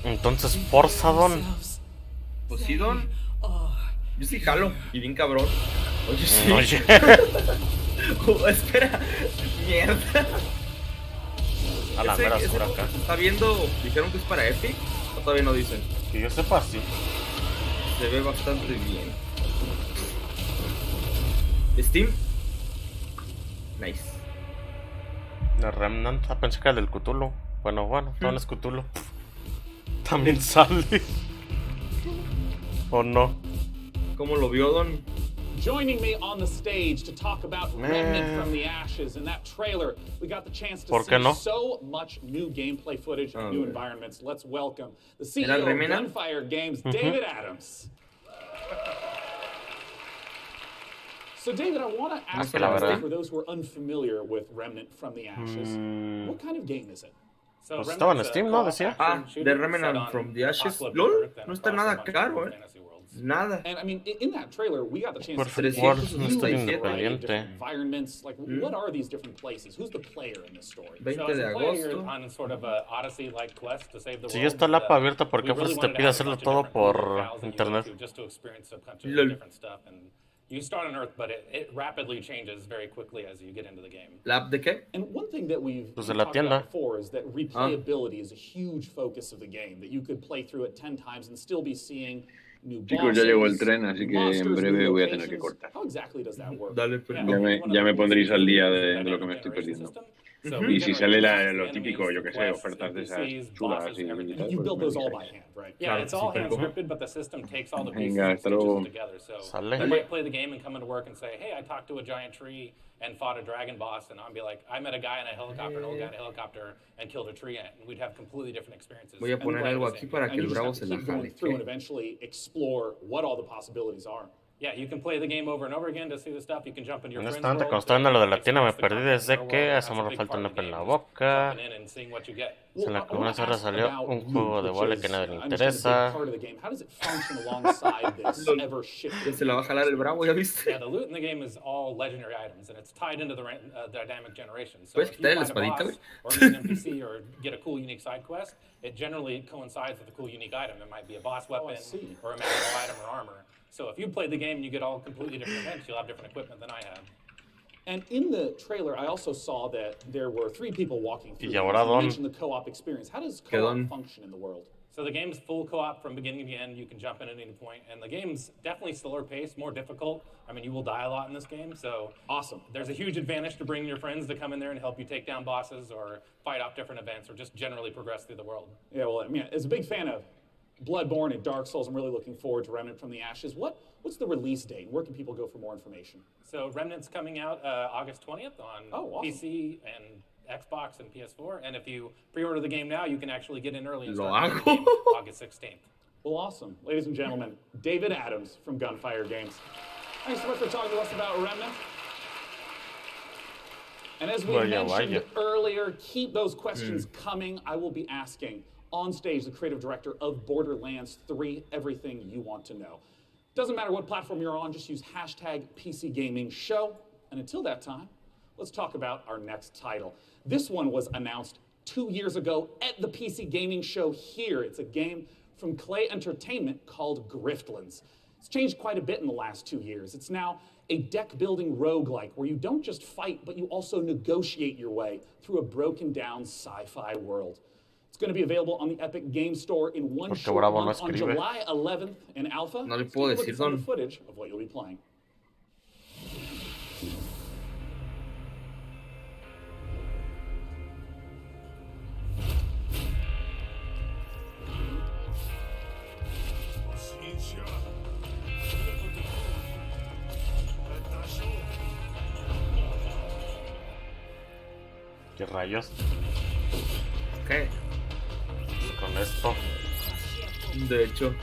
Entonces, Forza Don. Pues sí, Don. Yo sí jalo, y bien cabrón. Oye, sí. Oye. Oh, espera. Mierda. A la mera oscura acá. ¿Está viendo? ¿Dijeron que es para Epic? ¿O todavía no dicen? Que yo sepa, sí. Se ve bastante bien. Steam. Nice. The Remnant. Ah, pensé que era del Cthulhu. Bueno, todo es Cthulhu. También sale. ¿O no? ¿Cómo lo vio, Don? Joining me on the stage to talk about Remnant from the Ashes. In that trailer, we got the chance to see so much new gameplay footage and new environments. Let's welcome the CEO of Gunfire Games, David Adams. So, David, I want to ask you, for those who are unfamiliar with Remnant from the Ashes, what kind of game is it? Pues estaba en Steam, ¿no? Decía. Ah, The Remnant from the Ashes. LOL, no está nada caro, Nada. And I mean, in that trailer, we got the chance Por to see independiente. environments. Like, what are these different places? Who's the player in this story? 20 de agosto. On sort of a Odyssey-like quest to save the Si ya está la app abierta, ¿por qué pues te pide hacerlo todo por internet? Just to experience a bunch of different stuff. And you start on Earth, but it rapidly changes very quickly as you get into the game. ¿La app de qué? And one thing that we've Pues de la talked about tienda. before is that replayability is a huge focus of the game. That you could play through it 10 times and still be seeing new bosses. Chicos, ya llegó el tren, así que en breve voy a tener que cortar. How exactly does that work? Dale, pues. Ya me pondréis al día de lo que me estoy perdiendo. Y si sale lo típico, yo que sé, ofertas de esas chulas y tal, You built pues those me all by avisáis. hand, right? Yeah, it's all hand scripted, but the system takes all the pieces Venga, and hasta stitches luego. them together. So Sale. you might play the game and come into work and say, hey, I talked to a giant tree and fought a dragon boss, and I'd be like, I met a guy in a helicopter, an old guy in a helicopter, and killed a tree ant, and we'd have completely different experiences. Voy a poner algo aquí para que el bravo se la jale. Through and eventually explore what all the possibilities are. Yeah, you can play the game over and over again to see the stuff. You can jump into your friend's Honestamente, world. cuando estaba viendo lo de la tienda me perdí desde que eso me falta un en la boca. En la que una hora salió un juego de vole que nadie le interesa. Ya se la va a jalar el bravo, ¿ya viste? Yeah, the loot in the game is all legendary items, and it's tied into the dynamic generation. So ¿Puedes if you quitar la find a espadita, boss güey? or meet an NPC or get a cool unique side quest, it generally coincides with a cool unique item. It might be a boss weapon or a magical item or armor. So if you play the game and you get all completely different events, you'll have different equipment than I have. And in the trailer, I also saw that there were 3 people walking through. Y ahora you mentioned the co-op experience. How does co-op function in the world? So the game's full co-op from beginning to end. You can jump in at any point. And the game's definitely slower paced, more difficult. I mean, you will die a lot in this game, so awesome. There's a huge advantage to bringing your friends to come in there and help you take down bosses or fight off different events or just generally progress through the world. Yeah, well, I mean, as a big fan of Bloodborne and Dark Souls, I'm really looking forward to Remnant from the Ashes. What's the release date? Where can people go for more information? So Remnant's coming out August 20th on awesome. PC and Xbox and PS4. And if you pre-order the game now, you can actually get in early and Lo start hago. the game August 16th. Well, awesome. Ladies and gentlemen, David Adams from Gunfire Games. Thanks so much for talking to us about Remnant. And as we mentioned earlier, keep those questions coming. I will be asking on stage the creative director of Borderlands 3 everything you want to know. Doesn't matter what platform you're on, just use hashtag PCGamingShow. And until that time, let's talk about our next title. This one was announced 2 years ago at the PC Gaming Show here. It's a game from Clay Entertainment called Griftlands. It's changed quite a bit in the last 2 years. It's now a deck-building roguelike where you don't just fight, but you also negotiate your way through a broken-down sci-fi world. It's going to be available on the Epic Game Store in one short month on July 11th in alpha. No le puedo decir, Don. Footage of what you'll be playing. ¿Qué rayos? ¿Qué? Con esto. De hecho.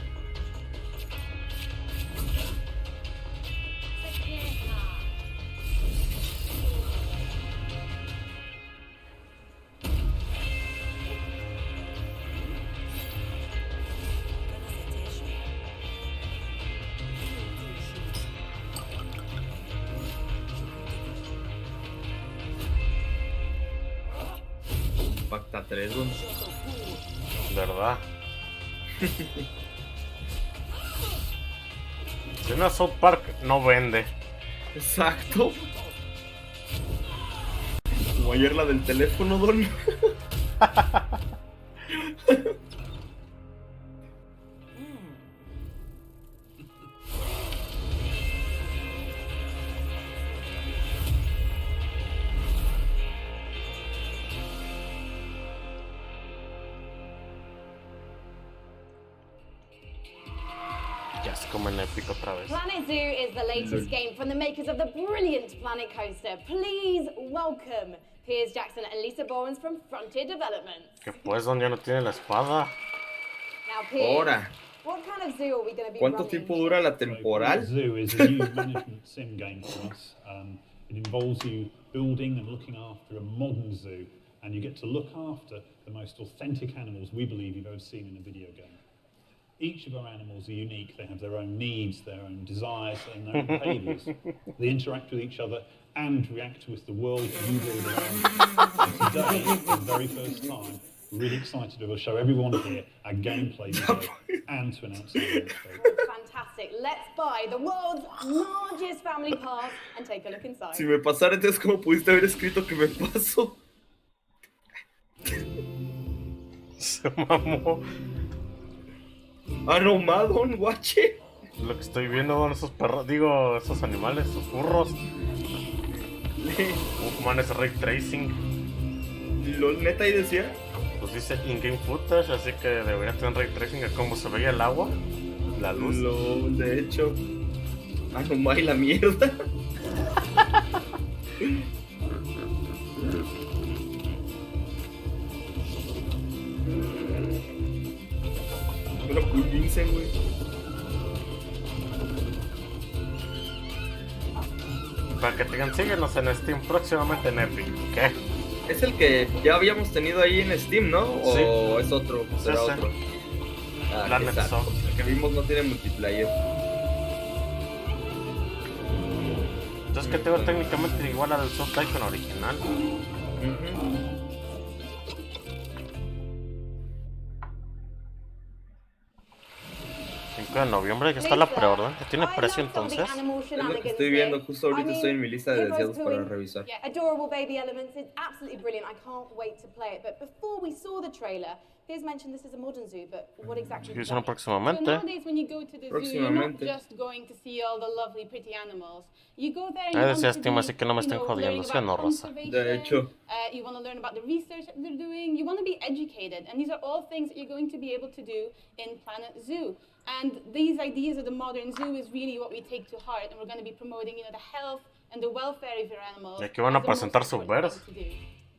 Pacta 3, ¿no? ¿Verdad? Si una South Park no vende. Exacto. Como ayer la del teléfono, Don. Como en Epic otra vez. Planet Zoo is the latest game from the makers of the brilliant Planet Coaster. Please welcome Piers Jackson and Lisa Bowens from Frontier Development. Que pues, Don ya no tiene la espada. Now, Piers, ahora, what kind of zoo are we going to be ¿cuánto running? tiempo dura la temporal? Zoo is a new management sim game for us. It involves you building and looking after a modern zoo, and you get to look after the most authentic animals we believe you've ever seen in a video game. Each of our animals are unique. They have their own needs, their own desires, and their own behaviours. They interact with each other and react with the world you build around them. And today, for the very first time, we're really excited to show everyone here our gameplay video and to announce our launch date. Fantastic. Let's buy the world's largest family pass and take a look inside. Si me pasara, entonces, ¿cómo pudiste haber escrito que me pasó? Se mamó. Aromado, guache. Lo que estoy viendo, Don, esos perros, digo, esos animales, esos burros. Man, es ray tracing. ¿Lo neta ahí decía? Pues dice in-game footage, así que debería tener ray tracing a cómo se veía el agua, la luz. De hecho. Aromado y la mierda. Pero cuídense, güey. Para que tengan, síguenos en Steam, próximamente en Epic. ¿Qué? Es el que ya habíamos tenido ahí en Steam, ¿no? ¿O sí, es otro? ¿Será otro? El que vimos no tiene multiplayer. Entonces que tengo técnicamente igual al Soft Icon original. En noviembre ya está la preorden. ¿Tiene precio entonces? Es lo que estoy viendo, justo ahorita estoy en mi lista de deseados para revisar. Yeah, adorable baby elements. It's absolutely brilliant. I can't wait to play it. But before we saw the trailer, Piers mentioned this is a modern zoo, but what exactly does that mean? Próximamente. So nowadays when you go to the zoo, you're not just going to see all the lovely, pretty animals. You go there and you want to así que no me estén jodiendo, ¿sí o no, raza? De hecho. You want to learn about the research that they're doing. You want to be educated. And these are all things that you're going to be able to do in Planet Zoo. And these ideas of the modern zoo is really what we take to heart. And we're going to be promoting, you know, the health and the welfare of your animals. ¿De qué van a presentar Subverse?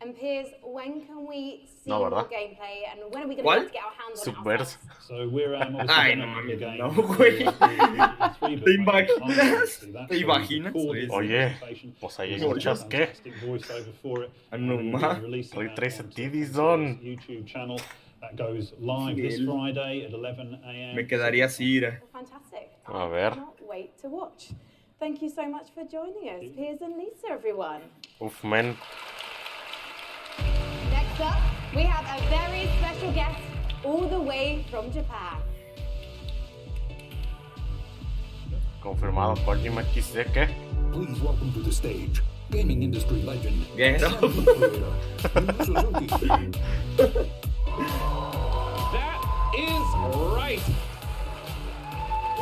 And Piers, when can we see more gameplay? And when are we going to be able to get our hands on Subverse. So we're Ay, no mames, no, güey. ¿Te imaginas? Oye, pues ahí escuchas qué. Anuma. Ray Trace Edison. YouTube channel that goes live this Friday at 11 a.m. Me quedaría así, ira. Fantastic. A ver. I cannot wait to watch. Thank you so much for joining us, Piers and Lisa, everyone. Uf, men. Next up, we have a very special guest all the way from Japan. Confirmado Kojima XD, ¿qué? Please welcome to the stage, gaming industry legend. That is right.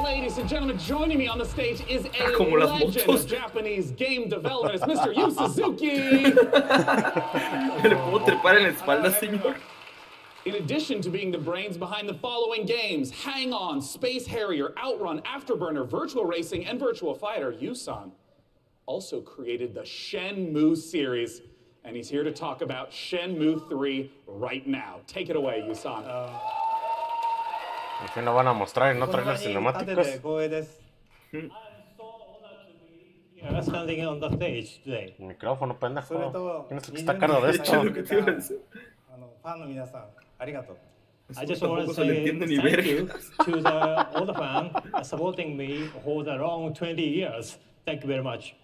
Ladies and gentlemen, joining me on the stage is a legend of Japanese game development. It's Mr. Yu Suzuki. ¿Le puedo trepar en la espalda, señor? In addition to being the brains behind the following games, Hang On, Space Harrier, Outrun, Afterburner, Virtual Racing, and Virtual Fighter, Yusan also created the Shenmue series. And he's here to talk about Shenmue 3 right now. Take it away, Yusan. Al fin lo van a mostrar y no trailers cinemáticos. Standing on the stage today. El micrófono, pendejo. ¿Quién es el que está a cargo de esto? I just want to say thank you to all the fans supporting me for the long 20 years. Thank you very much.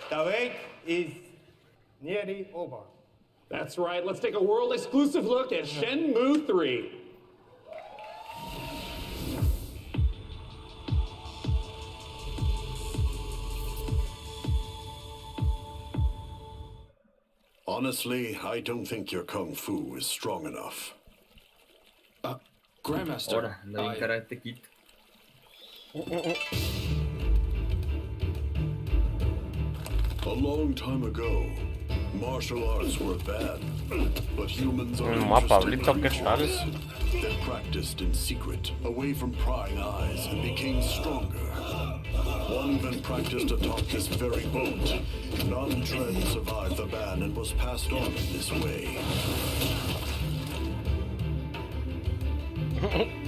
The wait is nearly over. That's right. Let's take a world exclusive look at Shenmue 3. Honestly, I don't think your kung fu is strong enough. Grandmaster. Ahora, la Karate Kid. A long time ago, martial arts were bad, but humans are interested. They practiced in secret, away from prying eyes, and became stronger. One even practiced atop this very boat. None tried to survive the ban and was passed on in this way.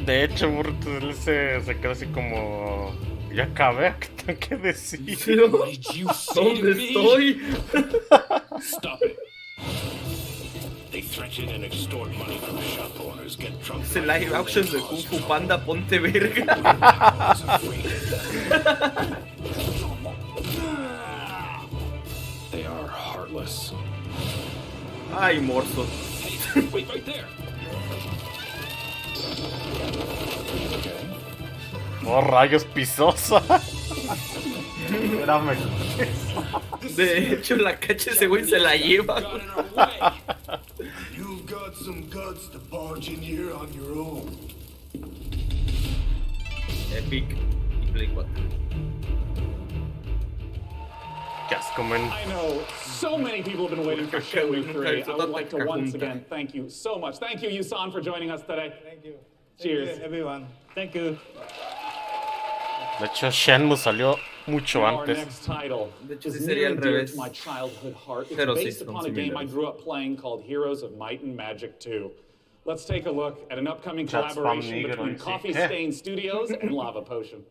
De hecho, él se queda así como... Ya acabé, ¿qué tengo que decir? ¿Dónde estoy? Stop it. They threaten and extort money from shop owners, get drunk. Es el live action de Kung Fu Panda, ponte verga. They are heartless. Ay, Morsos. Hey, wait right there. Oh, rayos, pisosa. Espérame. De hecho, la cacha ese güey se la lleva. You've got some guts to barge in here on your own. Epic y Play 4. Qué asco, man. I know so many people have been waiting for Shenmue 3. I would like to once again thank you so much. Thank you, Yusan, for joining us today. Thank you. Cheers. Thank you, everyone. Thank you. De hecho, Shenmue salió mucho antes. De hecho, sí sería al revés. My childhood heart. It's Pero sí, based upon a game I grew up playing called Heroes of Might and Magic 2. Let's take a look at an upcoming collaboration between Coffee Stain Studios and Lava Potion.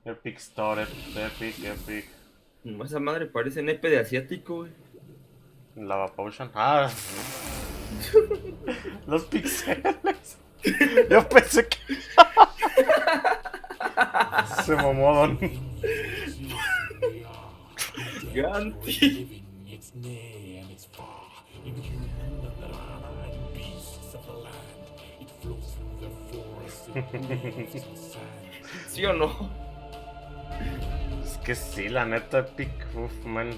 Epic Store, Epic. Esa madre parece nepe de asiático, güey. Lava Potion. Ah. Los pixeles. Yo pensé que... Se mamó, Don. Ganti. ¿Sí o no? Es que sí, la neta, Epic, man.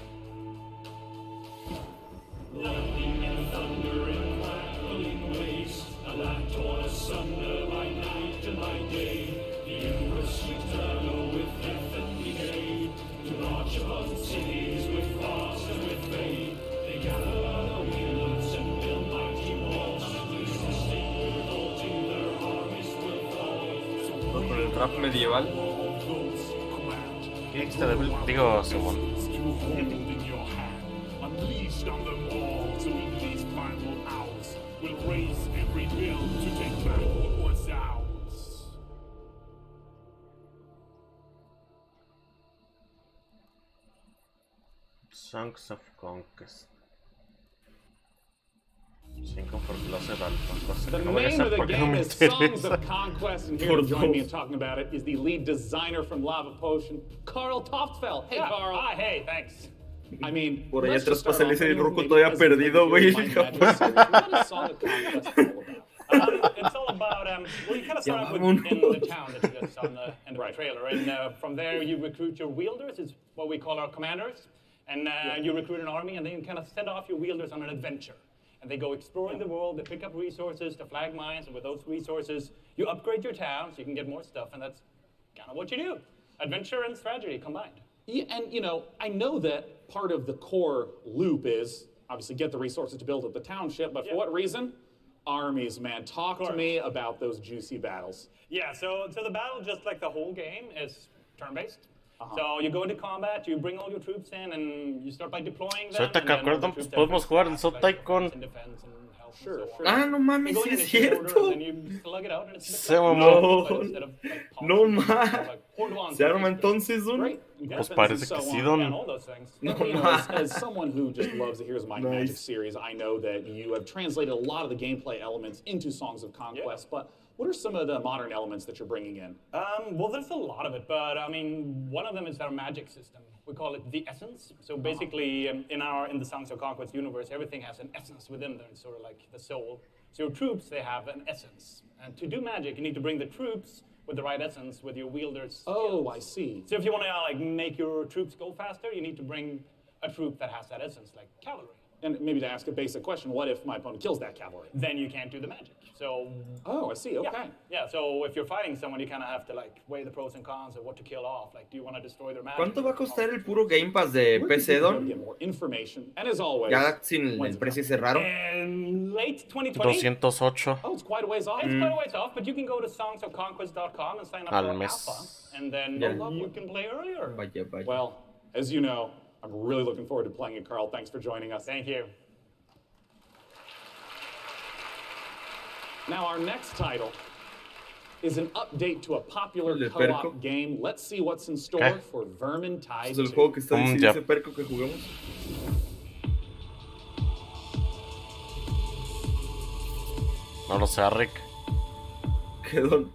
Con el rap medieval. ¿Qué dijiste de Bill? Digo, Simón. Songs of Conquest. 5 por clase de alfa. The name of the game is Songs of Conquest, and here to join me in talking about it is the lead designer from Lava Potion, Carl Toftfell. Hey, Carl. Hi, hey, thanks. I mean, por allá atrás pasa el ruco todavía perdido, güey. What is Song of Conquest all about? It's all about, well, you kind of start with in the town that you just saw in the end of the trailer, and from there you recruit your wielders, it's what we call our commanders, and you recruit an army, and then you kind of send off your wielders on an adventure. And they go exploring the world, they pick up resources to flag mines, and with those resources, you upgrade your town so you can get more stuff, and that's kind of what you do. Adventure and strategy combined. Yeah, and you know, I know that part of the core loop is obviously get the resources to build up the township, but for what reason? Armies, man. Talk to me about those juicy battles. Yeah, so the battle, just like the whole game, is turn-based. So you go into combat, you bring all your troops in, and you start by deploying them. Ahorita que acuerdan, pues podemos jugar el Sub Tycoon. Ah, no mames, sí es cierto. Se mamó. No mames. ¿Se arma entonces uno? Pues parece que sí, Don. As someone who just loves the Heroes of Might and Magic series, I know that you have translated a lot of the gameplay elements into Songs of Conquest, but what are some of the modern elements that you're bringing in? Well, there's a lot of it, but I mean, one of them is our magic system. We call it the essence. So basically, in the Songs of Conquest universe, everything has an essence within there. It's sort of like the soul. So your troops, they have an essence. And to do magic, you need to bring the troops with the right essence, with your wielders. Oh, I see. So if you want to like make your troops go faster, you need to bring a troop that has that essence, like cavalry. And maybe to ask a basic question, what if my opponent kills that cavalry? Then you can't do the magic. So. Oh, I see. Okay. Yeah. So if you're fighting someone, you kind of have to like weigh the pros and cons of what to kill off. Like, do you want to destroy their magic? ¿Cuánto va a costar el puro Game Pass de PC, Don? Ya sin el precio cerrado. In late 2020. 208. Oh, it's quite a ways off. It's quite a ways off, but you can go to songsofconquest.com and sign up for Alpha, and then you can play earlier. Vaya. Well, as you know, I'm really looking forward to playing it, Carl. Thanks for joining us. Thank you. Now, our next title is an update to a popular co-op game. Let's see what's in store for Vermintide 2. Es el juego que está diciendo ese perco que jugamos. No lo sé, Rick. ¿Qué, Don?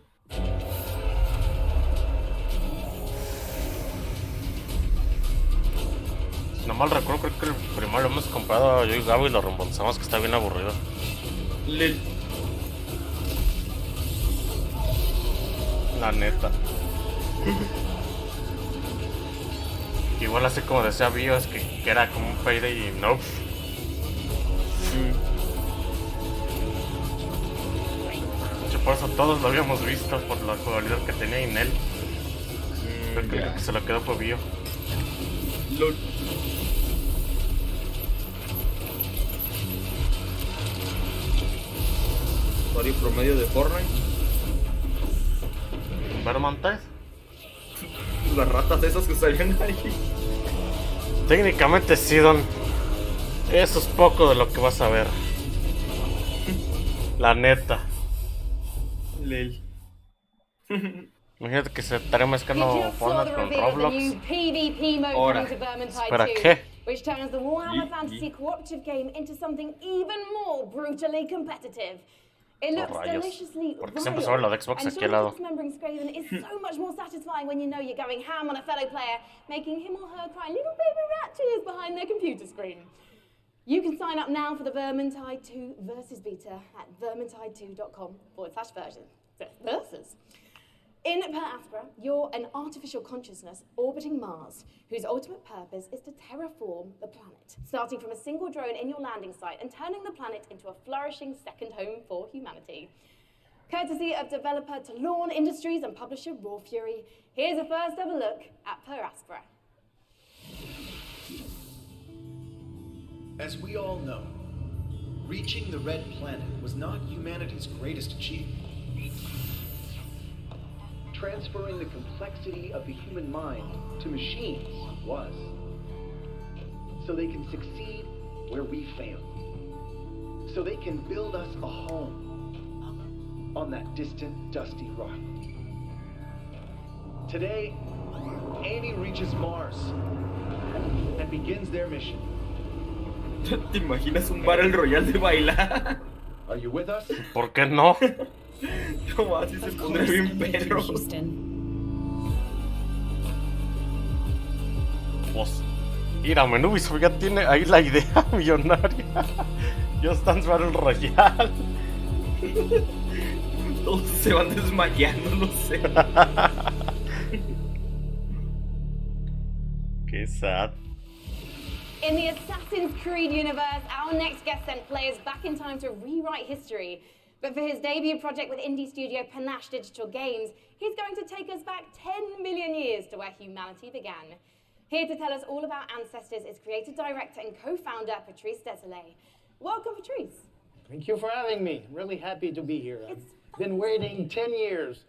Si no mal recuerdo, creo que el primero lo hemos comprado yo y Gabo y lo reembolsamos, que está bien aburrido. La neta. Igual así como decía Bios, que era como un payday y no. Por eso todos lo habíamos visto, por la jugabilidad que tenía Inel. Creo que el que se lo quedó fue Bio. LOL. Usuario promedio de Fortnite. ¿Vermintide? Las ratas esas que salían ahí. Técnicamente sí, Don. Eso es poco de lo que vas a ver. La neta. Lel. Imagínate que se estaría mezclando Fortnite con Roblox. Ahora. ¿Espera qué? Which turns the Warhammer Fantasy cooperative game into something even more brutally competitive. It looks deliciously porque siempre se ve lo de Xbox aquí al lado. Remembering Scraven is so much more satisfying when you know you're going ham on a fellow player, making him or her cry little baby rat tears behind their computer screen. You can sign up now for the Vermintide 2 Versus Beta at vermintide2.com/versus. In Per Aspera, you're an artificial consciousness orbiting Mars, whose ultimate purpose is to terraform the planet, starting from a single drone in your landing site and turning the planet into a flourishing second home for humanity. Courtesy of developer Talon Industries and publisher Raw Fury, here's a first ever look at Per Aspera. As we all know, reaching the Red Planet was not humanity's greatest achievement. Transferring the complexity of the human mind to machines was. So they can succeed where we failed. So they can build us a home on that distant, dusty rock. Today, Amy reaches Mars and begins their mission. ¿Te imaginas un Battle Royale de bailar? Are you with us? ¿Por qué no? ¿Cómo así se pondrá bien perro? Pues, mira, Menubis ya tiene ahí la idea millonaria. Just Dance Battle Royale. Todos se van desmayando, no sé. Qué sad. In the Assassin's Creed universe, our next guest sent players back in time to rewrite history. But for his debut project with indie studio Panache Digital Games, he's going to take us back 10 million years to where humanity began. Here to tell us all about ancestors is creative director and co-founder Patrice Desolé. Welcome, Patrice. Thank you for having me. Really happy to be here. I've been waiting 10 years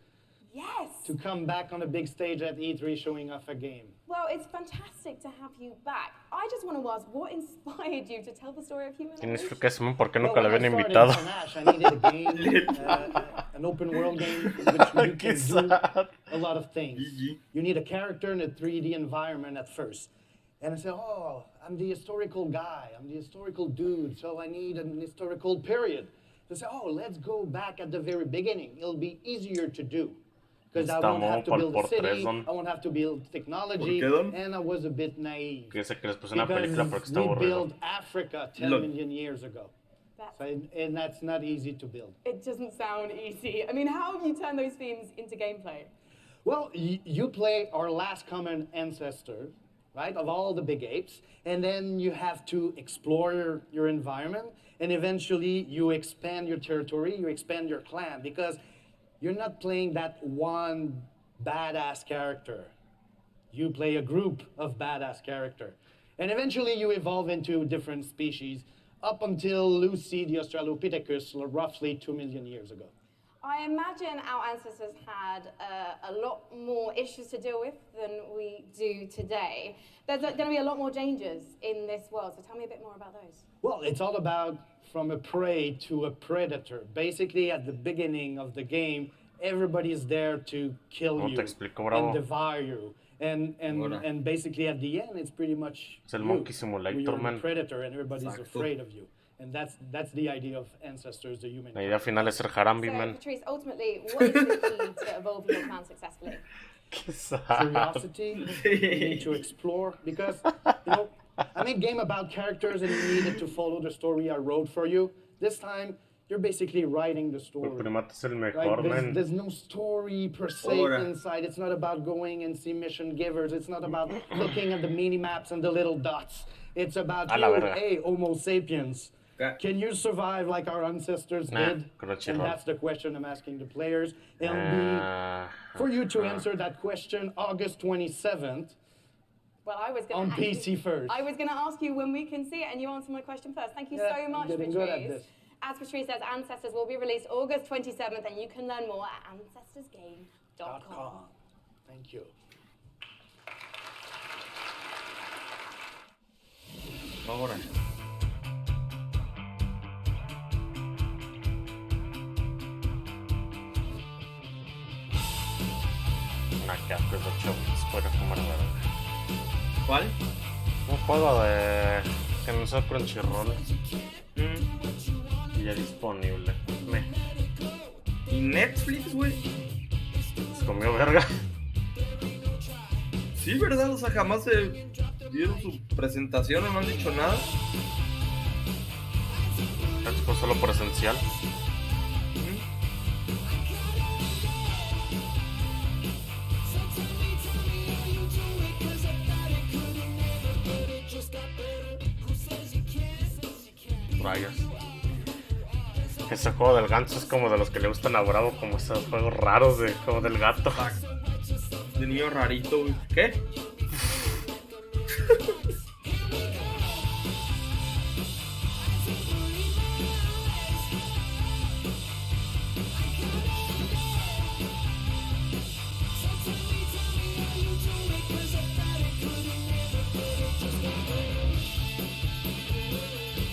to come back on a big stage at E3 showing off a game. Well, it's fantastic to have you back. I just want to ask, what inspired you to tell the story of human Tienes evolution? que explicarme por qué nunca le habían invitado. I needed a game, an open world game in which you can do a lot of things. You need a character in a 3D environment at first. And I said, oh, I'm the historical guy, I'm the historical dude, so I need an historical period. So I said, oh, let's go back at the very beginning. It'll be easier to do. Because I won't have to build a city, I won't have to build technology, and I was a bit naive. Because we built Africa 10 million years ago. And that's not easy to build. It doesn't sound easy. I mean, how have you turned those themes into gameplay? Well, you play our last common ancestor, right, of all the big apes, and then you have to explore your environment, and eventually you expand your territory, you expand your clan, because you're not playing that one badass character. You play a group of badass characters. And eventually you evolve into different species up until Lucy the Australopithecus roughly 2 million years ago. I imagine our ancestors had a lot more issues to deal with than we do today. There's going to be a lot more dangers in this world, so tell me a bit more about those. Well, it's all about from a prey to a predator. Basically, at the beginning of the game, everybody is there to kill you and devour you. And basically at the end, it's pretty much you're the predator and everybody's afraid of you. And that's the idea of ancestors, the human. La idea final es ser Harambe, man. Patrice, ultimately, what is the key to evolving your clan successfully? Curiosity, you need to explore, because, you know, I made a game about characters and you needed to follow the story I wrote for you. This time, you're basically writing the story. Right? There's no story per se inside. It's not about going and see mission givers. It's not about looking at the mini-maps and the little dots. It's about, hey, Homo sapiens. Can you survive like our ancestors did? And that's the question I'm asking the players. It'll be for you to answer that question August 27th. Well, I was on PC first. I was going to ask you when we can see it, and you answered my question first. Thank you so much, Patrice. Good at this. As Patrice says, Ancestors will be released August 27th, and you can learn more at ancestorsgame.com. Thank you. Ahora. ¿Cuál? Un juego de que no sea Crunchyroll. Y ya disponible. ¿Y Netflix, güey? Se comió verga. Sí, ¿verdad? O sea, jamás se dieron su presentación o no han dicho nada. Pues solo presencial. Rayos. Ese juego del ganso es como de los que le gustan a Bravo, como esos juegos raros de juego del gato. De niño rarito, güey. ¿Qué?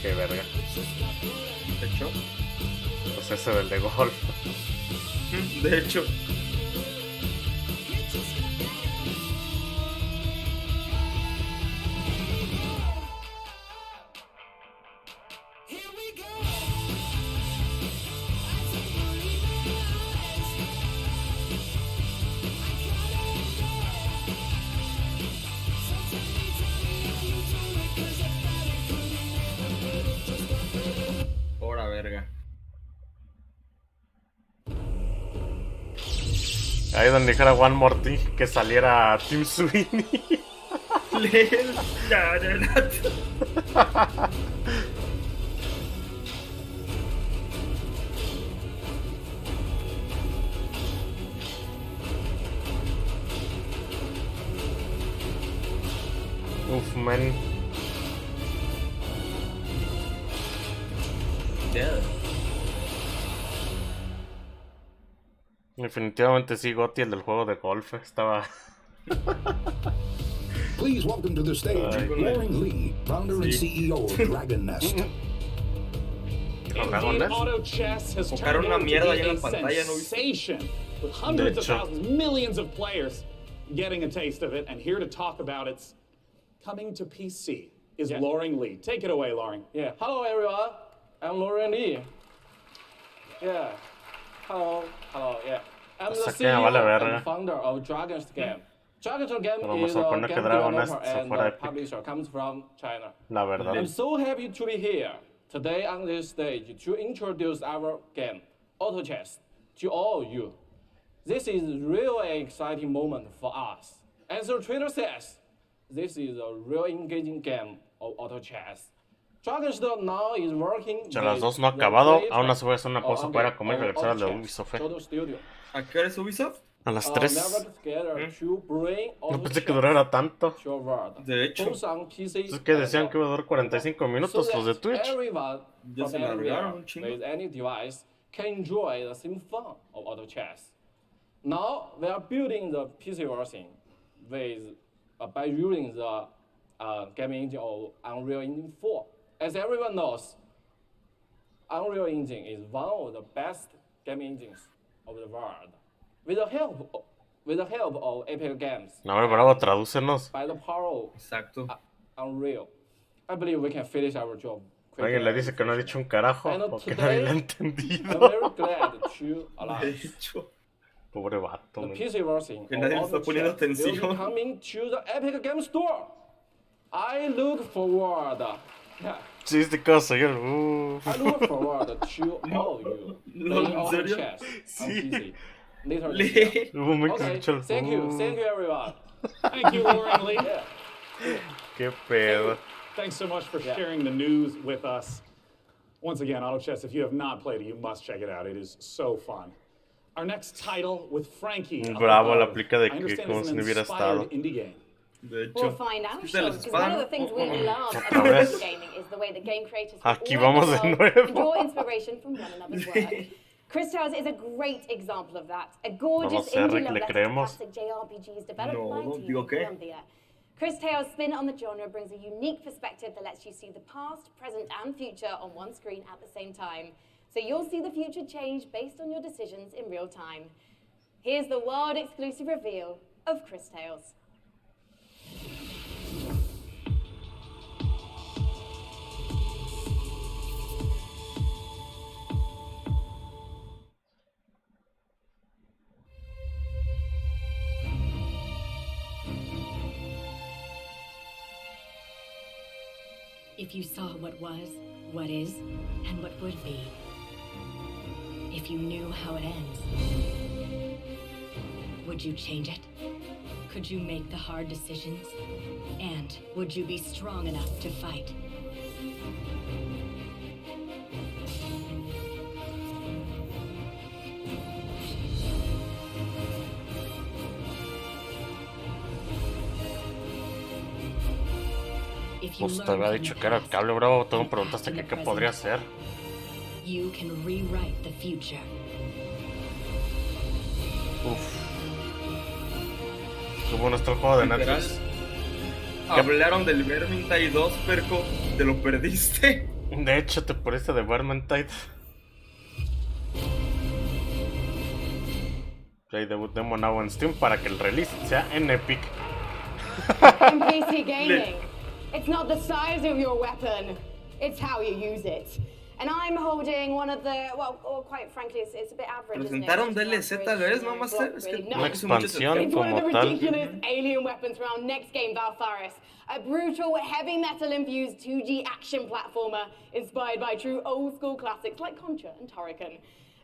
Qué verga. De hecho. Pues ese del de golf. De hecho. Pura verga. Ahí donde dijera One More Thing que saliera Tim Sweeney. Uf, man. Definitivamente sí, Gotti, el del juego de golf. Estaba... Please welcome to the stage, Lauren Lee, founder and CEO of Dragon Nest. Indeed, auto chess has turned into be a sensation, with hundreds of thousands, millions of players getting a taste of it. And here to talk about it's coming to PC is Lauren Lee. Take it away, Lauren. Yeah. Hello, everyone. I'm Lauren Lee. Yeah. Hello. Yeah. I'm the CEO and founder of Dragon's Game. Dragon's Game is a game developer and publisher comes from China. La verdad. I'm so happy to be here today on this stage to introduce our game, Auto Chess, to all of you. This is really an exciting moment for us. As the trailer says, this is a real engaging game of Auto Chess. Dragon's now is working ya las dos no ha acabado, aún así voy a hacer una pausa para comer y regresar al de Ubisoft. ¿A qué hora es Ubisoft? A las 3. No pensé que durara tanto. De hecho. Es que decían que iba a durar 45 minutos los de Twitch. Ya se largaron un chingo. Can enjoy the same fun of Auto Chess. Now we are building the PC version with by using the game engine of Unreal Engine 4. As everyone knows, Unreal Engine is one of the best game engines of the world. With the help of Epic Games. No, bravo, tradúcenos. By the power of Unreal, I believe we can finish our job. Alguien le dice que no ha dicho un carajo o que nadie le ha entendido. I'm very glad to announce. Pobre vato. The PC version que nadie está poniendo atención. will be coming to the Epic Games Store. I look forward. Sí, este caso, yo I look forward to all of you. ¿En serio? Sí. Okay, thank you everyone. Thank you, Lauren Lee. Qué pedo. Thanks so much for sharing the news with us. Once again, Auto Chess, if you have not played it, you must check it out. It is so fun. Our next title with Frankie. Bravo, la aplica de que como si no hubiera estado. We'll find out, Sean, because one of the things we love about gaming is the way that game creators Aquí vamos de nuevo. draw inspiration from one another's work. Chris Towers is a great example of that. A gorgeous indie love letter to classic JRPGs developed by Team Columbia. Chris Towers' spin on the genre brings a unique perspective that lets you see the past, present, and future on one screen at the same time. So you'll see the future change based on your decisions in real time. Here's the world exclusive reveal of Chris Towers. If you saw what was, what is, and what would be. If you knew how it ends. Would you change it? Could you make the hard decisions? And would you be strong enough to fight? Pues te había dicho que era el cable, bro. Tú me preguntaste que qué podría hacer. You can rewrite the future. Uf. Qué bueno está el juego de Netflix. Hablaron del Vermintide 2, Perco. ¿Te lo perdiste? De hecho, te perdiste de Vermintide. Play debut demo now en Steam para que el release sea en Epic. In PC gaming, it's not the size of your weapon, it's how you use it. And I'm holding one of the, well, quite frankly, it's a bit average, isn't it? Presentaron DLC tal vez, ¿no? Más es que una expansión it's como one of the tal. ridiculous alien weapons from our next game, Valfaris. A brutal, heavy metal-infused 2D action platformer inspired by true old-school classics like Contra and Turrican.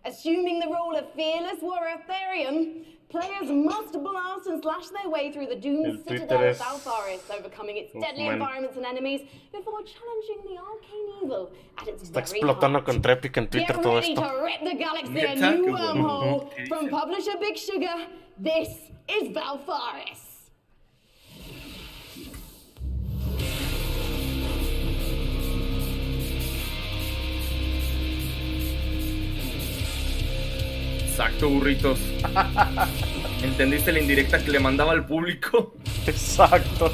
Assuming the role of fearless warrior Therian, players must blast and slash their way through the doomed citadel of Valfaris, overcoming its deadly environments and enemies before challenging the arcane evil at its Está very explotando heart. contra Epic en Twitter Get todo ready esto. to rip the galaxy a new wormhole. From publisher Big Sugar, this is Valfaris. Exacto, burritos. ¿Entendiste la indirecta que le mandaba al público? Exacto.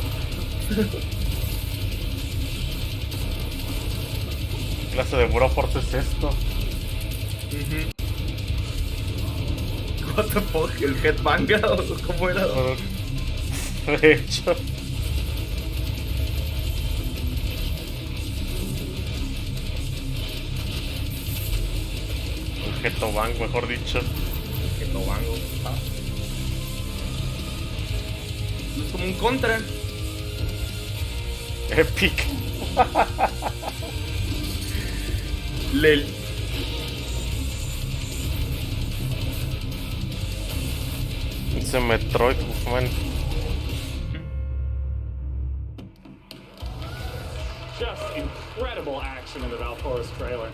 ¿Qué clase de Broforce es esto? What the fuck, el headbanger o cómo era? De hecho. Jetobang, mejor dicho. Jetobang. Es como un contra. Epic. Lel. Ese Metroid, man. Just incredible action in the Valfaris trailer.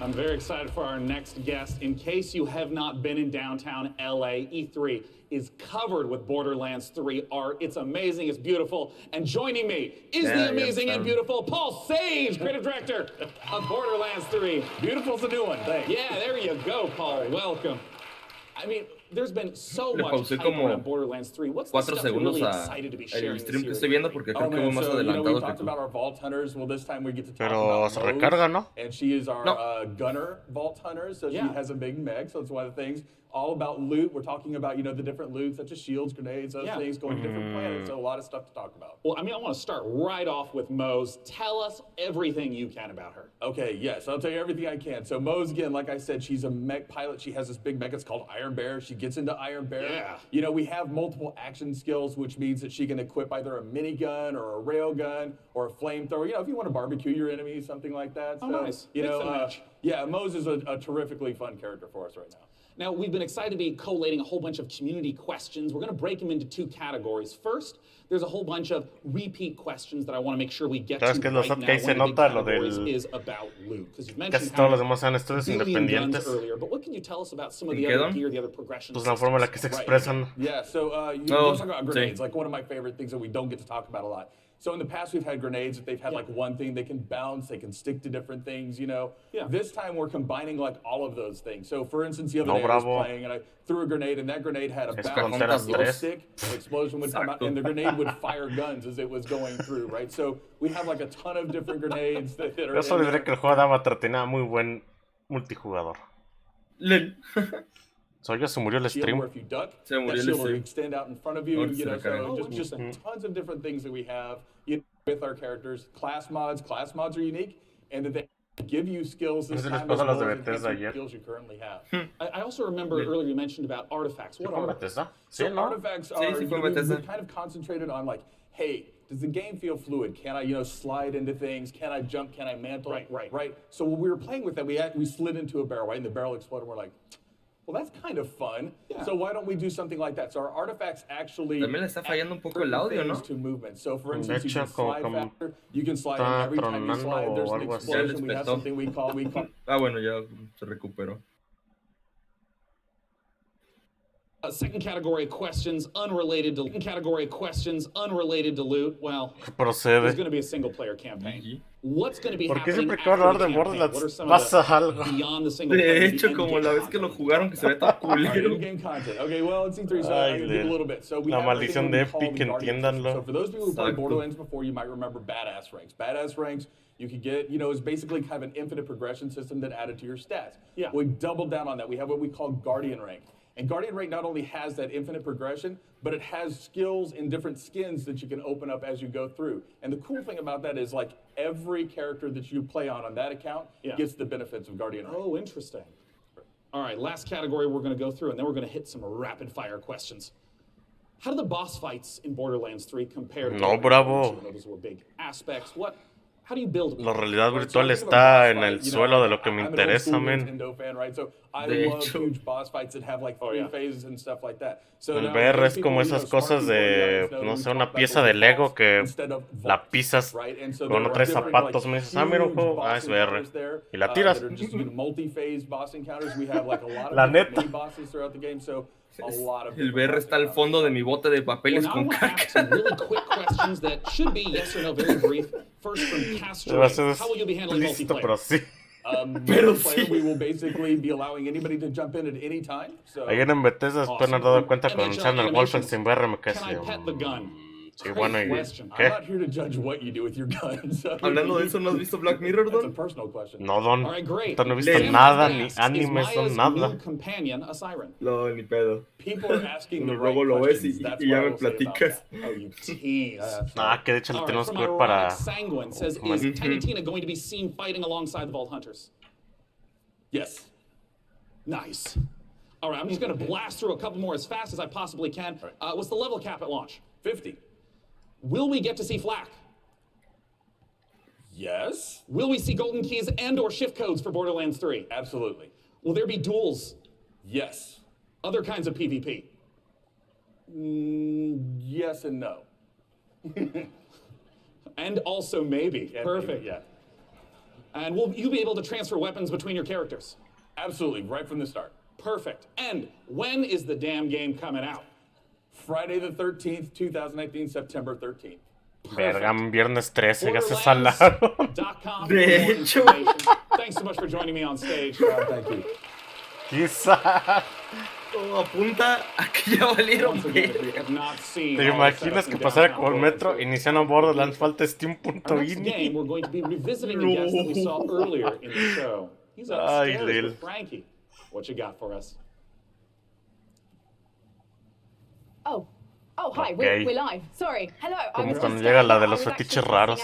I'm very excited for our next guest. In case you have not been in downtown LA, E3 is covered with Borderlands 3 art. It's amazing, it's beautiful. And joining me is the amazing and beautiful Paul Sage, creative director of Borderlands 3. Beautiful's the new one, thanks. Yeah, there you go, Paul. Welcome. I mean, there's been so much hype around Borderlands 3. What's the stuff you're really excited to be sharing this year? Estoy viendo porque creo que voy más adelantado we talked about our Vault Hunters. Well, this time we get to talk Pero about se Rose, recarga, ¿no? And she is our gunner Vault Hunter, so she has a big mech, so that's one of the things. All about loot. We're talking about, the different loot, such as shields, grenades, those things, going to different planets, so a lot of stuff to talk about. Well, I mean, I want to start right off with Mose. Tell us everything you can about her. Okay, yes, I'll tell you everything I can. So Mose, again, like I said, she's a mech pilot. She has this big mech. It's called Iron Bear. She gets into Iron Bear. Yeah. We have multiple action skills, which means that she can equip either a minigun or a railgun or a flamethrower. If you want to barbecue your enemies, something like that. Oh, so, nice. Mix and match. Yeah, Mose is a terrifically fun character for us right now. Now, we've been excited to be collating a whole bunch of community questions. We're going to break them into two categories. First, there's a whole bunch of repeat questions that I want to make sure we get to right now. One of the big categories is about loot. Because you've mentioned todos los demás eran estudios independientes. earlier, but what can you tell us about some of the other gear, the other progression Pues la forma en la que se expresan. Yeah, so you talk about grenades, like one of my favorite things that we don't get to talk about a lot. So in the past, we've had grenades that they've had like one thing. They can bounce, they can stick to different things, This time, we're combining like all of those things. So for instance, the other day I was playing and I threw a grenade and that grenade had a bounce, a stick, an explosion would come out, and the grenade would fire guns as it was going through, right? So we have like a ton of different grenades that are Yo solo diré que el juego de Avatar tenía muy buen multijugador. So ya se murió el stream. Se murió el stream. Extend out in front of you, so just tons of different things that we have with our characters. Class mods are unique, and that they give you skills this time as well as skills you currently have. I also remember earlier you mentioned about artifacts. What artifacts? So artifacts are kind of concentrated on like, hey, does the game feel fluid? Can I, slide into things? Can I jump? Can I mantle? Right. So when we were playing with that, we slid into a barrel, right? And the barrel exploded. And we're like, well, that's kind of fun. Yeah. So why don't we do something like that? So our artifacts actually También le está fallando un poco el audio, ¿no? to movement. So for instance, you can slide faster. You can slide, and every time you slide, there's an explosion. We have something we call. Bueno, ya se recuperó. Second category of questions unrelated to loot. Well, there's going to be a single player campaign. What's going to be happening after the campaign? What are some of the beyond the single player? De hecho, como la vez que lo jugaron, que se ve tan culero. Game content. Okay, well, it's E3, so I'm going to give a little bit. So we La maldición de Epic, entiéndanlo. So for those of you who played Borderlands before, you might remember badass ranks. Badass ranks, you could get, is basically kind of an infinite progression system that added to your stats. Yeah. We doubled down on that. We have what we call Guardian rank. And Guardian rank not only has that infinite progression, but it has skills in different skins that you can open up as you go through. And the cool thing about that is, like, every character that you play on that account gets the benefits of Guardian rank. Oh, interesting. All right, last category we're going to go through, and then we're going to hit some rapid-fire questions. How do the boss fights in Borderlands 3 compare to Bravo. Those were big aspects. How do you build? La realidad virtual está en el suelo de lo que me interesa, men. De hecho, el VR es como esas cosas de, no sé, una pieza de Lego que la pisas cuando no traes zapatos. Me dices, mira un juego, es VR. Y la tiras. La neta. El VR está al fondo de mi bote de papeles con caca. Va a ser listo, pero sí. Pero sí. Ayer en Bethesda, después me he dado cuenta con Channel Wolfenstein VR me quedé así. Sí, bueno, ¿y qué? Hablando de eso, ¿no has visto Black Mirror, Don? No, Don. No he visto nada, ni animes, Don, nada. No, ni pedo. Luego lo ves y ya me platicas. Que de hecho lo tenemos que ver para... Tiny Tina going to be seen fighting alongside the Vault Hunters? Yes. Nice. All right, I'm just going to blast through a couple more as fast as I possibly can. What's the level cap at launch? 50. Will we get to see flak? Yes. Will we see golden keys and or shift codes for Borderlands 3? Absolutely. Will there be duels? Yes. Other kinds of PvP? Yes and no. And also maybe. Yeah, perfect. Maybe, yeah. And will you be able to transfer weapons between your characters? Absolutely, right from the start. Perfect. And when is the damn game coming out? Friday the 13th, 2019, September 13th. Verga, viernes 13, ya se salaron. De hecho. Thanks so much for joining me on stage. Thank you. Quizá. Todo apunta a que ya valieron. ¿Te imaginas que pasara con el metro iniciando Borderlands falta Steam.ini? Ay, Lil. What you got for us? Oh, hi, we're live. Sorry. Hello. Como cuando llega la de los fetiches raros.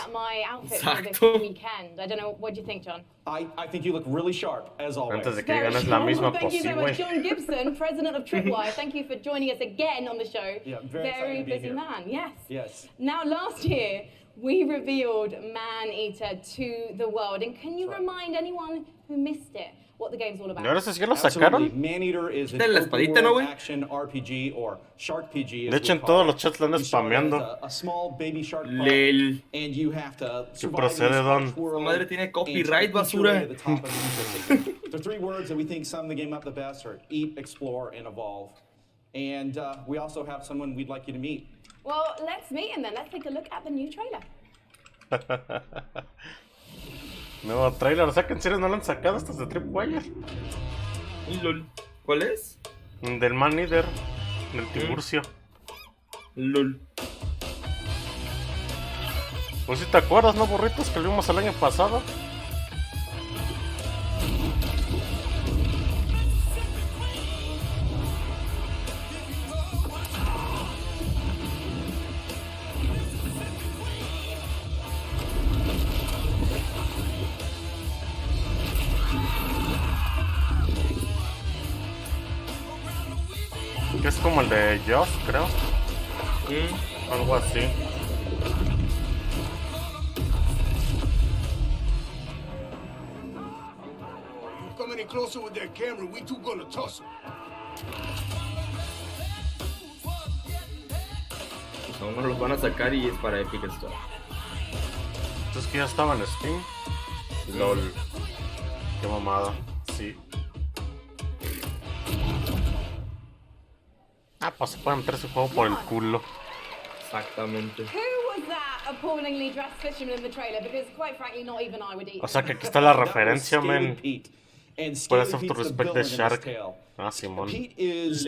Exacto. I don't know. What do you think, John? I think you look really sharp, as always. Antes de que digan es la misma, Thank you pues sí, so much, güey. John Gibson, president of Tripwire. Thank you for joining us again on the show. Yeah, very busy man. Yes. Yes. Now, last year we revealed Man-Eater to the world, and can you remind anyone who missed it what the game's all about? ¿Y ahora sí lo sacaron? Man-Eater is an action RPG or shark PG. De hecho, en todos los chats lo andan spameando. A small baby shark Lel. and you have to ¿Qué procede, Don? Su madre tiene copyright, basura. The three words that we think sum the game up the best are eat, explore, and evolve. And we also have someone we'd like you to meet. Well, let's meet him then. Let's take a look at the new trailer. Nuevo trailer, o sea que en serio no lo han sacado estos de Tripwire. LOL. ¿Cuál es? Del Man-Eater, del Tiburcio. LOL. Pues si te acuerdas, ¿no, burritos? Que lo vimos el año pasado. Que es como el de Joss, creo. Algo así. any closer with that camera, we two gonna tussle. Pues aún no los van a sacar y es para Epic Store. Es que ya estaba en Steam. LOL. Qué mamada. Sí. Ah, pues se puede meter ese juego por el culo. Exactamente. O sea que aquí está la referencia, men. Puedes have to respect the shark. Ah, Simón. Pete is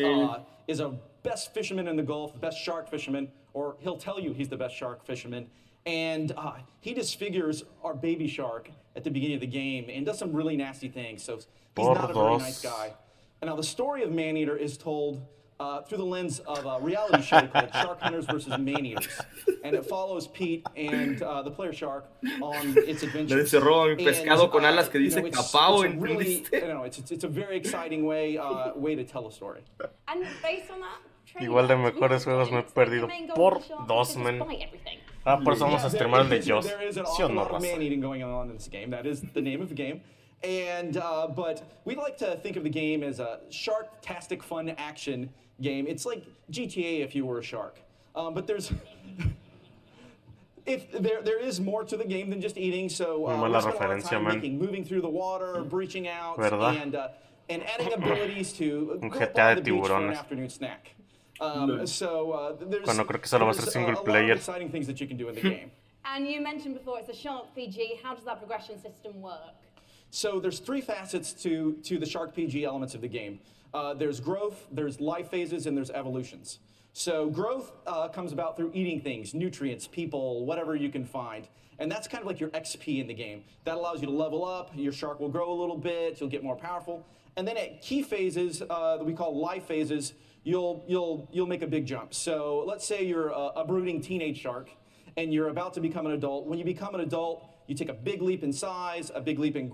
a best fisherman in the Gulf, best shark fisherman, or he'll tell you he's the best shark fisherman. And he disfigures our baby shark at the beginning of the game and does some really nasty things. So he's not a very nice guy. And now the story of Maneater is told through the lens of a reality show called Shark Hunters versus Maneaters. And it follows Pete and the player shark on its adventures. Le encerró a un pescado con alas que dice capao, ¿entendiste? It's a very exciting way to tell a story. And based on that, igual de mejores juegos me he perdido por 2, men. Ah, por eso vamos a streamar el de Joss. ¿Sí o no, raza? Man-eating going on in this game. That is the name of the game. And but we like to think of the game as a shark-tastic fun action game. It's like GTA if you were a shark. But there's there is more to the game than just eating. So we spend a lot of time moving through the water, breaching out, and adding abilities to go up on the beach for an afternoon snack. There's Bueno, creo que solo va a ser single player. Exciting things that you can do in the game. And you mentioned before it's a shark PG. How does that progression system work? So there's 3 facets to the shark PG elements of the game. There's growth, there's life phases, and there's evolutions. So growth comes about through eating things, nutrients, people, whatever you can find. And that's kind of like your XP in the game. That allows you to level up, your shark will grow a little bit, you'll get more powerful. And then at key phases that we call life phases, you'll make a big jump. So let's say you're a brooding teenage shark and you're about to become an adult. When you become an adult, you take a big leap in size, a big leap in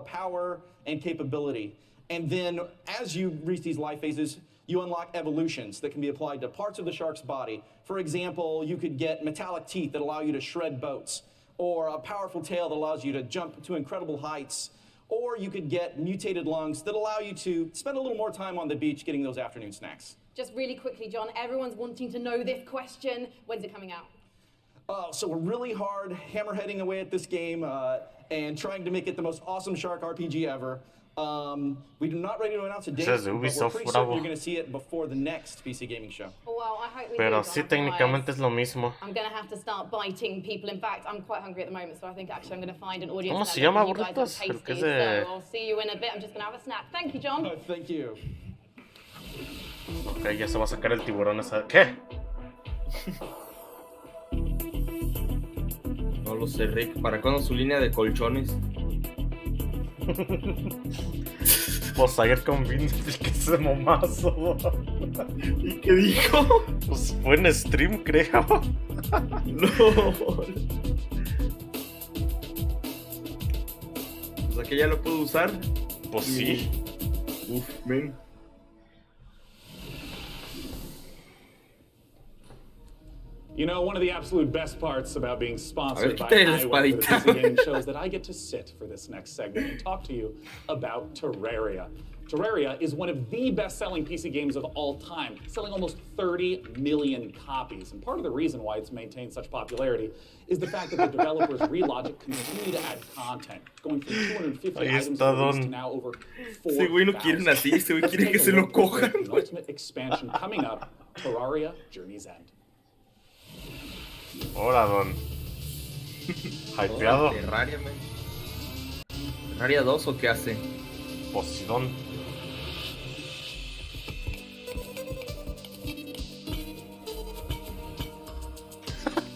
power and capability. And then as you reach these life phases, you unlock evolutions that can be applied to parts of the shark's body. For example, you could get metallic teeth that allow you to shred boats, or a powerful tail that allows you to jump to incredible heights, or you could get mutated lungs that allow you to spend a little more time on the beach getting those afternoon snacks. Just really quickly, John, everyone's wanting to know this question. When's it coming out? So we're really hard hammerheading away at this game and trying to make it the most awesome shark RPG ever. We're not ready to announce a date, but we're pretty certain you're going to see it before the next PC gaming show. Well, I hope we Pero sí, técnicamente es lo mismo. I'm going to have to start biting people. In fact, I'm quite hungry at the moment, so I think actually I'm going to find an audience. ¿Cómo se llama, burritos? El que es de... So I'll see you in a bit. I'm just going to have a snack. Thank you, John. Thank you. Ok, ya se va a sacar el tiburón esa. ¿Qué? No lo sé, Rick. ¿Para cuándo su línea de colchones? Pues ayer con Vince que ese momazo. ¿Y qué dijo? Pues fue en stream, creo. No. O sea que ya lo puedo usar. Pues sí. Uf, ven. You know, one of the absolute best parts about being sponsored by iWeb for the PC Gaming Show is that I get to sit for this next segment and talk to you about Terraria. Terraria is one of the best-selling PC games of all time, selling almost 30 million copies. And part of the reason why it's maintained such popularity is the fact that the developers Relogic continue to add content, going from 250 items to now over 4,000. Ese güey no quieren así, ese güey quiere que se lo cojan. An ultimate expansion coming up, Terraria Journey's End. Hola, don. Hypeado. Terraria, man. ¿Terraria 2 o qué hace? Posidón.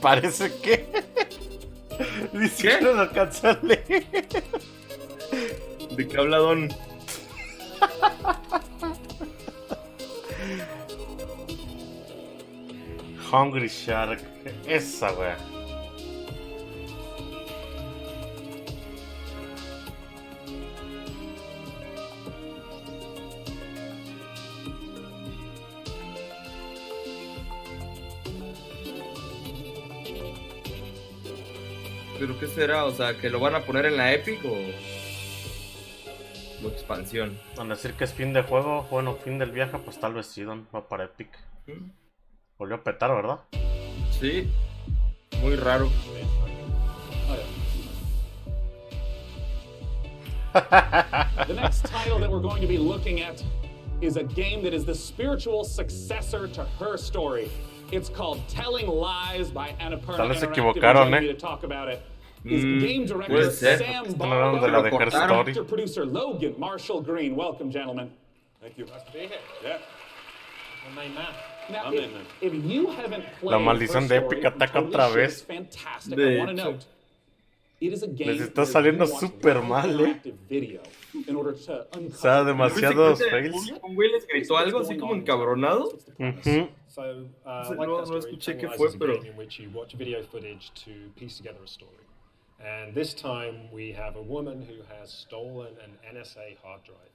Parece que. Dice que no lo alcanza a leer. ¿De qué habla don? Hungry Shark. Esa, wea. ¿Pero qué será? O sea, ¿que lo van a poner en la Epic o...? Como expansión. Van a decir que es fin de juego, bueno, fin del viaje, pues tal vez sí, va para Epic. Volvió a petar, ¿verdad? Sí, muy raro. The next title that we're going to be looking at is a game that is the spiritual successor to Her Story. It's called Telling Lies by Annapurna Tal vez se Interactive. equivocaron, Joining me to talk about it is game director Sam Hablando de la de Her Story. director producer Logan Marshall Green. Welcome, gentlemen. Thank you. Nice to be here. Yeah. My main man. Now, if you haven't played La maldición de Her Story, Epic ataca totally otra sure vez. it's fantastic. De I want to hecho. note, it is a game Les está where saliendo you watch súper live mal, interactive video in order to O uncover sea, demasiados fails. Un güey les gritó algo así como encabronado. So, No, like no Her Story, escuché Telling qué Lies fue, is a pero- game in which you watch video footage to piece together a story. And this time we have a woman who has stolen an NSA hard drive,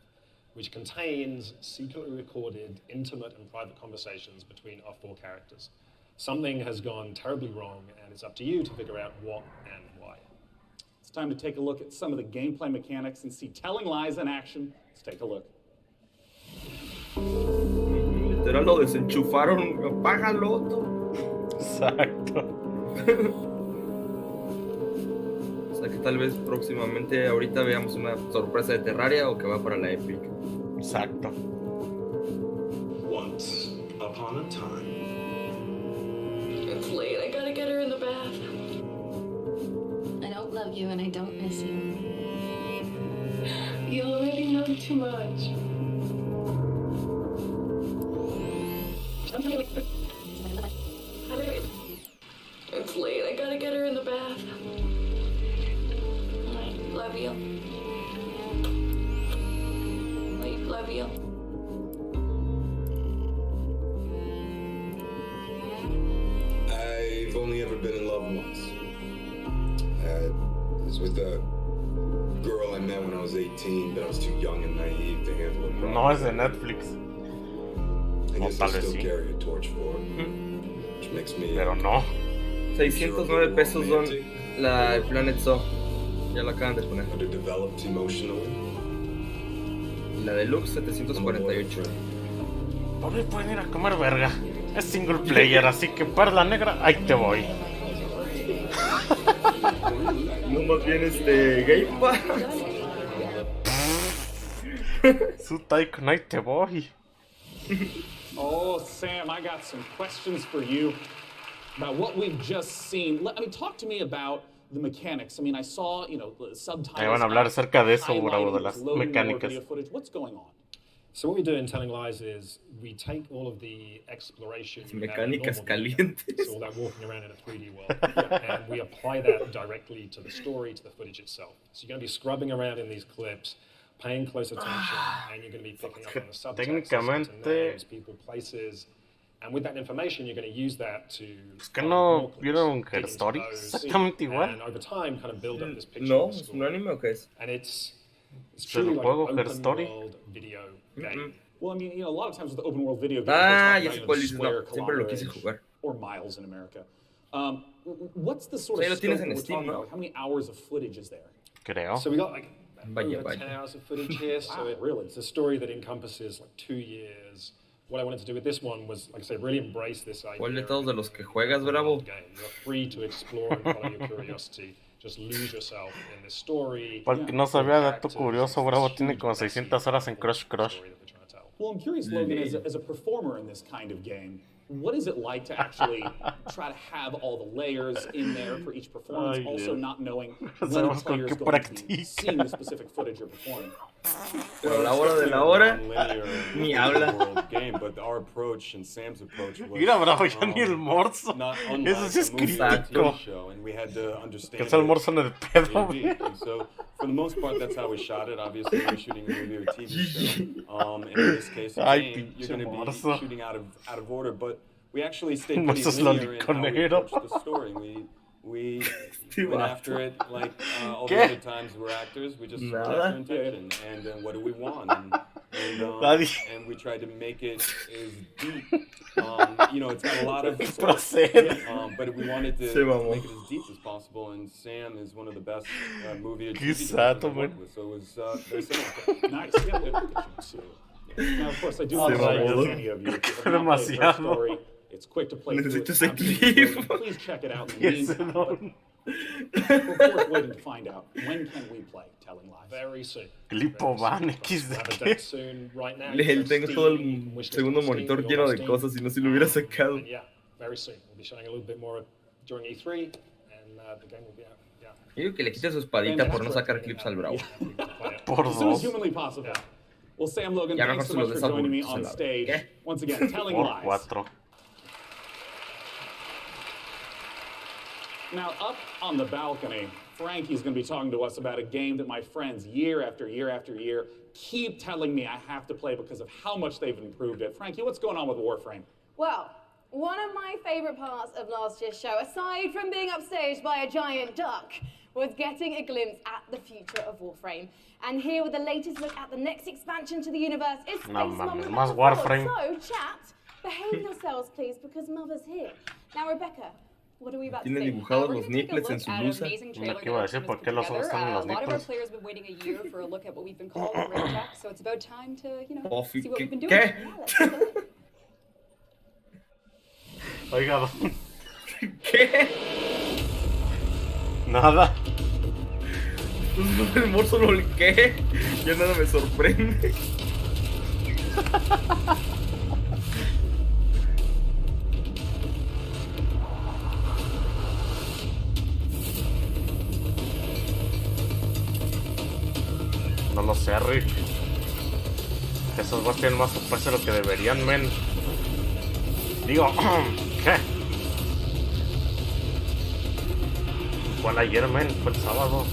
which contains secretly recorded, intimate and private conversations between our four characters. Something has gone terribly wrong, and it's up to you to figure out what and why. It's time to take a look at some of the gameplay mechanics and see Telling Lies in action. Let's take a look. Literal lo desenchufaron, apágalo. Exacto. O sea que tal vez próximamente ahorita veamos una sorpresa de Terraria o que va para la Epic. Exacto. Once upon a time. It's late. I gotta get her in the bath. I don't love you and I don't miss you. You already know too much. It's late. I gotta get her in the bath. I love you. I love you. I've only ever been in love once. It was with a girl I met when I was 18, but I was too young and naive to handle it properly. No es de Netflix. I O guess I tal vez still sí. carry a torch for it, which makes me Pero no. 609 pesos son la el Planet Zoo. Ya la acaban de poner. underdeveloped emotionally. Y la Deluxe 748. Por mí pueden ir a comer verga. Es single player, así que perla negra, ahí te voy. No más bien Game Pass. Su Taiko, ahí te voy. Oh, Sam, I got some questions for you about what we've just seen. I mean, talk to me about the mechanics. I mean, I saw, the subtitles. Ahí van a hablar acerca de eso, bravo, de highlighting, las loading more mecánicas. video footage. What's going on? So what we do in Telling Lies is we take all of the exploration you have in Mecánicas normal calientes. games, so all that walking around in a 3D world, and we apply that directly to the story, to the footage itself. So you're going to be scrubbing around in these clips, paying close attention, and you're going to be picking up on the subtext, Técnicamente- names, people, places, and with that information, you're going to use that to. Es que no vieron Her Story exactamente igual. And over time, kind of build up this picture. No, of the ¿es story. un anime o qué es? And it's ¿Es el truly like juego an Her open Story? world video game. Well, I mean, a lot of times with the open world video games, Ah, they ya talk sé about, cuál the dices, square no, siempre lo quise kilometerage jugar. or miles in America. What's the sort O sea, of lo tienes scope en that we're Steam, talking ¿no? about? How many hours of footage is there? Creo. So we got like Vaya, over vaya. 10 hours of footage here. So it's a story that encompasses like 2 years. What I wanted to do with this one was, like I said, really embrace this idea. ¿Cuál de todos de los que juegas, Bravo? Game. You're free to explore and follow your curiosity. Just lose yourself in this story. Para el que no sabía, dato curioso, Bravo tiene como 600 horas en Crush Crush. Well, I'm curious, Logan, as a performer in this kind of game, what is it like to actually try to have all the layers in there for each performance, Ay, also Dios. not knowing when a Sabemos con player qué is going to be seeing the specific footage you're performing? Pero a la hora de la hora, ni habla. World game, but our approach and Sam's approach was Mira, Bravo, ya ni el morso. not Eso unlike sí es a movie crítico. TV show, and we had to understand Que es el morso en el pedo. Indeed. And so, for the most part, that's how we shot it. Obviously, we're shooting a movie or TV show. And in this case, a Ay, game, you're pinche going to morso. be shooting out of order, but we actually stayed Morso pretty es linear in how we loliconero. approached the story. We went after it like all the ¿Qué? other times we're actors. We just Nada. after intention and what do we want. And and we tried to make it as deep. You know, it's got a lot of but we wanted to make it as deep as possible. And Sam is one of the best movie and TV directors I've worked with, so it was very similar. Nice. Now, of course, I do want to say to any of you, if you have not played Her Story, it's quick to play through. Please check it out. We're forth waiting to find out, when can we play Telling Lies? Very soon. Lipovan XD. Tengo todo el segundo monitor lleno de cosas, si no, si lo hubiera sacado. Yeah, very soon. We'll be showing a little bit more during E3, and the game will be out. Yeah. Yo digo que le quite su espadita por no sacar clips al bravo. Por as soon as humanly possible. Well, Sam Logan, thanks so much for joining me on stage. Once again, Telling Lies. Now, up on the balcony, Frankie's going to be talking to us about a game that my friends, year after year after year, keep telling me I have to play because of how much they've improved it. Frankie, what's going on with Warframe? Well, one of my favorite parts of last year's show, aside from being upstaged by a giant duck, was getting a glimpse at the future of Warframe. And here with the latest look at the next expansion to the universe is Space Mom. So, chat, behave yourselves, please, because Mother's here. Now, Rebecca, what are we about to see? Tienen dibujados los nipples en su blusa. ¿Qué iba a decir? ¿Por qué los ojos están en los A lot of our nipples? players have been waiting a year for a look at what we've been calling Railjack, so it's about time to, you know, see what we've been doing. ¿Qué? Oiga, ¿qué? Nada. El Morso solo el qué. Ya nada me sorprende. No lo sé, Rick. Esos bots tienen más FPS de lo que deberían, men. Digo, ¿qué? ¿Cuál ayer, men? Fue el sábado.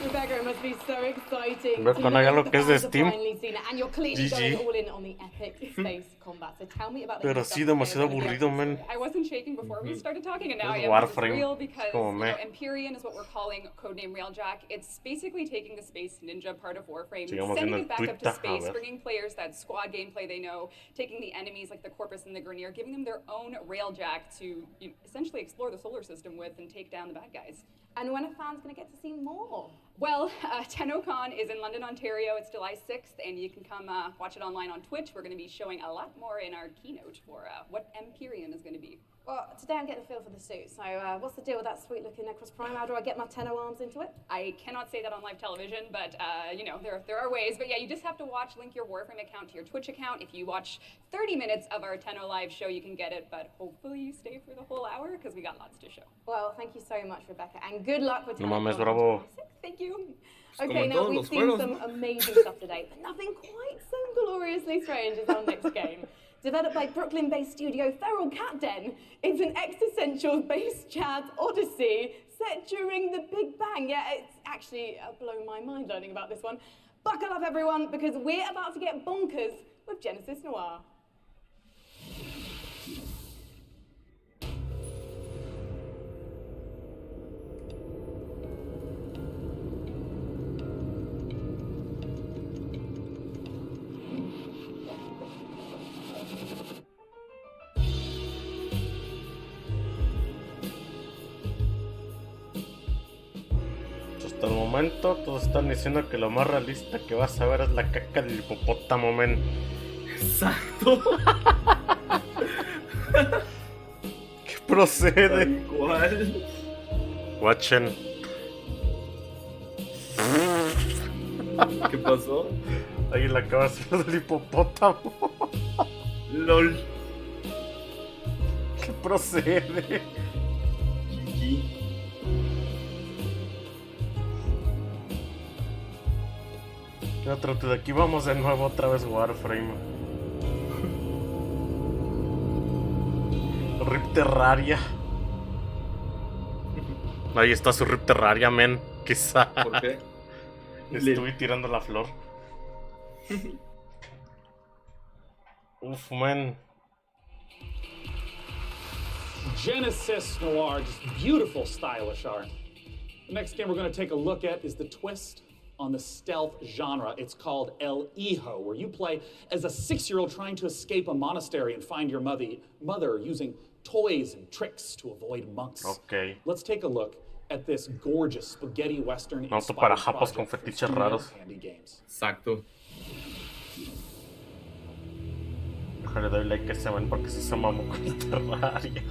Rebecca, it must be so exciting. Ver con allá lo que es de Steam. And you're clearly going all in on the epic space combat. So tell me about the Pero sí, demasiado aburrido, man. I wasn't shaking before we started talking, and now I am. Warframe. It's real because Como me. Empyrean is what we're calling codename Railjack. It's basically taking the space ninja part of Warframe, Sigamos sending viendo it back el up to Twitter, space, a ver. bringing players that squad gameplay they know, taking the enemies like the Corpus and the Grineer, giving them their own Railjack to essentially explore the solar system with and take down the bad guys. And when are fans going to get to see more? Well, TennoCon is in London, Ontario. It's July 6th, and you can come watch it online on Twitch. We're going to be showing a lot more in our keynote for what Empyrean is going to be. Well, today I'm getting a feel for the suit. So what's the deal with that sweet-looking Necros Prime? How do I get my Tenno arms into it? I cannot say that on live television, but you know, there are ways. But yeah, you just have to link your Warframe account to your Twitch account. If you watch 30 minutes of our Tenno live show, you can get it. But hopefully you stay for the whole hour because we got lots to show. Well, thank you so much, Rebecca, and good luck with No mames, bravo. Thank you. Okay, now we've seen some amazing stuff today, but nothing quite so gloriously strange as our next game. Developed by Brooklyn-based studio Feral Cat Den, it's an existential-based Chad's odyssey set during the Big Bang. Yeah, it's actually blown my mind learning about this one. Buckle up, everyone, because we're about to get bonkers with Genesis Noir. Hasta el momento todos están diciendo que lo más realista que vas a ver es la caca del hipopótamo, men. Exacto. ¿Qué procede? Tal cual. Watchen. ¿Qué pasó? Ahí la acaba de hacer del hipopótamo. LOL. ¿Qué procede? GG. De aquí vamos de nuevo otra vez Warframe. Rip Terraria. Ahí está su Rip Terraria, men. Quizá. ¿Por qué? Estuve tirando la flor. Uf, man. Genesis Noir, just beautiful, stylish art. The next game we're going to take a look at is the twist on the stealth genre. It's called El Hijo, where you play as a 6-year-old trying to escape a monastery and find your mother using toys and tricks to avoid monks. Okay. Let's take a look at this gorgeous spaghetti western Auto para japos con fetiches raros. Exacto. Le doy like que se ven porque si se mamó con el Terraria.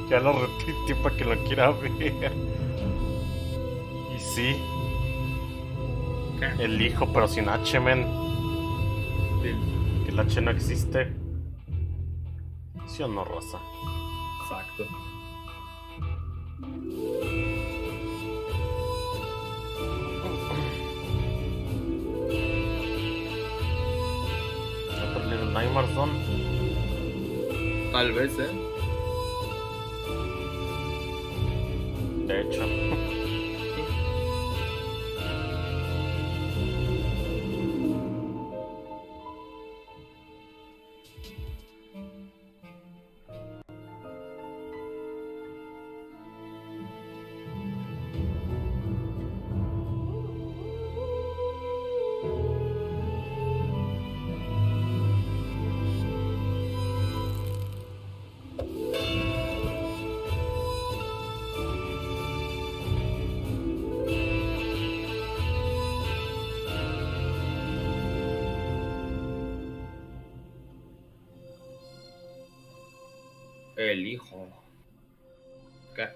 Ya lo repetí para que lo quiera ver. Y sí. El hijo, pero sin H, men. Que el H no existe. ¿Sí o no, Rosa? Exacto. Otro Little Nightmares Zone. Tal vez, De hecho. El hijo. ¿Qué?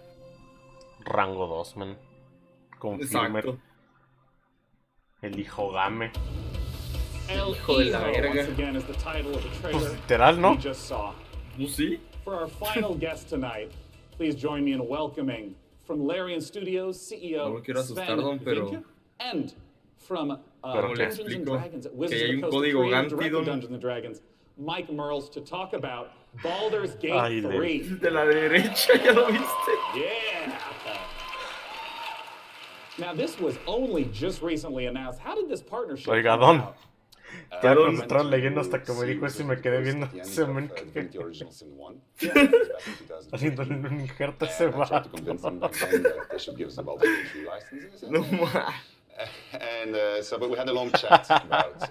Rango 2, man. Confirme. Exacto. El hijo game. El hijo de la verga. Once again is the title of the trailer Pues literal, ¿no? we just saw. ¿Sí? For our final guest tonight, please join me in welcoming from Larian Studios CEO No quiero Sven asustar, pero... Vinke, and from Pero le Dungeons and explico Dragons at que Wizards hay of un the Coast, código creator, Ganti, director of don. Dungeons and Dragons, Mike Merles, to talk about Baldur's Gate Ay, 3. De la derecha, ¿ya lo viste? Yeah. Now this was only just recently announced. How did this partnership Oiga, come don. about? Ya cuando estaba leyendo hasta que me dijo eso y me quedé viendo ese men que... Haciéndole un injerto a ese vato. No más. And so, but we had a long chat about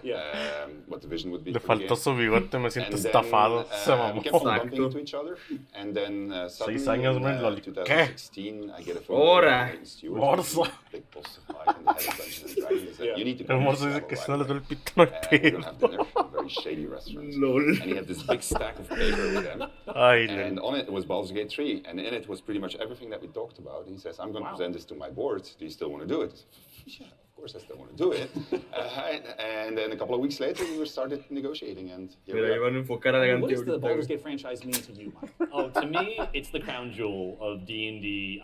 what the vision would be. Le faltó su bigote, me siento estafado. Se mamó. We kept on bumping into each other, and then suddenly, 6 años, men, lo 2016, I get a phone ¡Hora! call ¡Morso! big boss of mine, and the head of Dungeons and Dragons. He said, you need to El come Morso to dice que si Seattle, no le doy el pito no hay we're gonna have pedo. dinner from a very shady restaurant. Lol. And he had this big stack of paper with him. Ay, And on it was Baldur's Gate 3, and in it was pretty much everything that we talked about. He says, I'm going to present this to my board. Do you still want to do it? Yeah, of course I still want to do it. And then a couple of weeks later, we started negotiating, and here we Pero are. iban a enfocar a What Ganti does the Baldur's ahorita. Gate franchise mean to you, Mike? Oh, to me, it's the crown jewel of D&D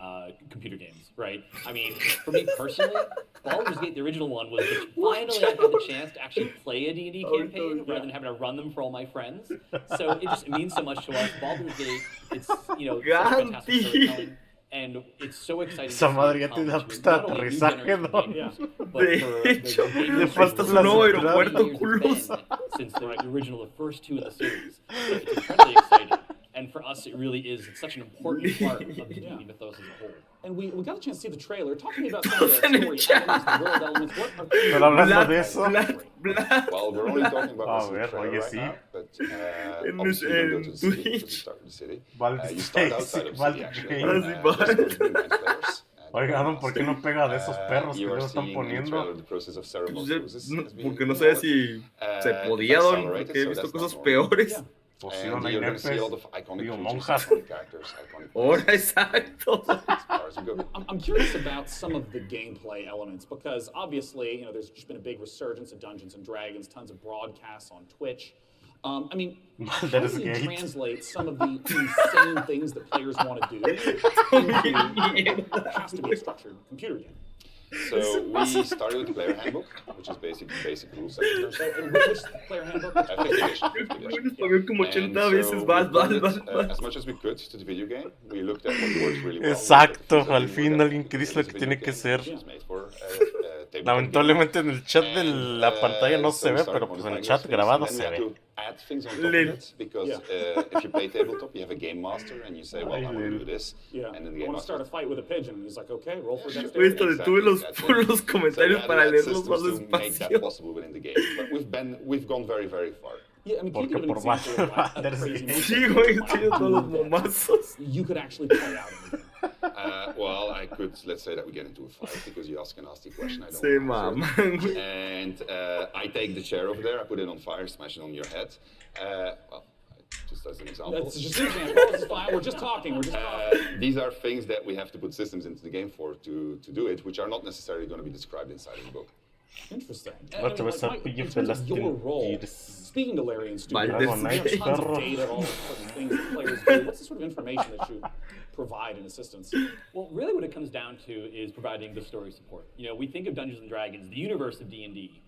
computer games, right? I mean, for me personally, Baldur's Gate, the original one, was just finally I had the chance to actually play a D&D campaign rather than having to run them for all my friends. So it means so much to us. Baldur's Gate, it's, you know, such fantastic storytelling. And it's so exciting. Esa madre ya tiene la pista de aterrizaje, ¿no? De hecho, le falta un nuevo aeropuerto culosa. Since the original, the first two in the series. So it's incredibly exciting. And for us, it really is. It's such an important part of the D&D mythos as a whole. And we got a chance to see the trailer. Talk to me about some of the story elements, the world elements. What are Pero hablando de eso. Well, we're only talking about this ver, oye, sí. now, but obviously you don't go to the city, you start in the city. You start outside of the city, actually. There's going to be 9 players. Oiga, don, ¿por qué no pega de esos perros que You are luego están seeing in the poniendo? trailer the process of ceremonies. Porque no sé si se podía, don, porque he visto cosas peores. Poción, And hay you're going to see nepes, all the iconic digo, creatures, monjas. iconic characters, iconic Ahora, exacto. I'm curious about some of the gameplay elements because obviously, you know, there's just been a big resurgence of Dungeons and Dragons, tons of broadcasts on Twitch. I mean, how do you translate some of the insane things that players want to do into what has to be a structured computer game? So we started with the player handbook, which is basic rules. Which player handbook? As much as we could to the video game, we looked at what works really well. Exacto, al fin alguien que dice lo que tiene que ser. Lamentablemente en el chat de la pantalla no se ve, pero pues en el chat grabado se ve. Add things on top of it, because if you play tabletop, you have a game master, and you say, well, I want to do this, and then the game master... I want to start a fight with a pigeon, and he's like, okay, roll for dexterity. Detuve los comentarios para leerlos más despacio. Possible within the game, but we've gone very, very far. Yeah, I mean, porque por sí, güey, tiene todos los momazos. You could actually play out in the game. Well, I could, let's say that we get into a fight because you ask a nasty question. I don't answer. And I take the chair over there, I put it on fire, smash it on your head. Well, just as an example. That's just an example. This is fine. We're just talking. These are things that we have to put systems into the game for to do it, which are not necessarily going to be described inside of the book. Interesting. What was up with in terms of your role, speaking to Larry and Stu, we have tons of data, all the things that players do. What's the sort of information that you provide in assistance? Well, really what it comes down to is providing the story support. You know, we think of Dungeons & Dragons, the universe of D&D.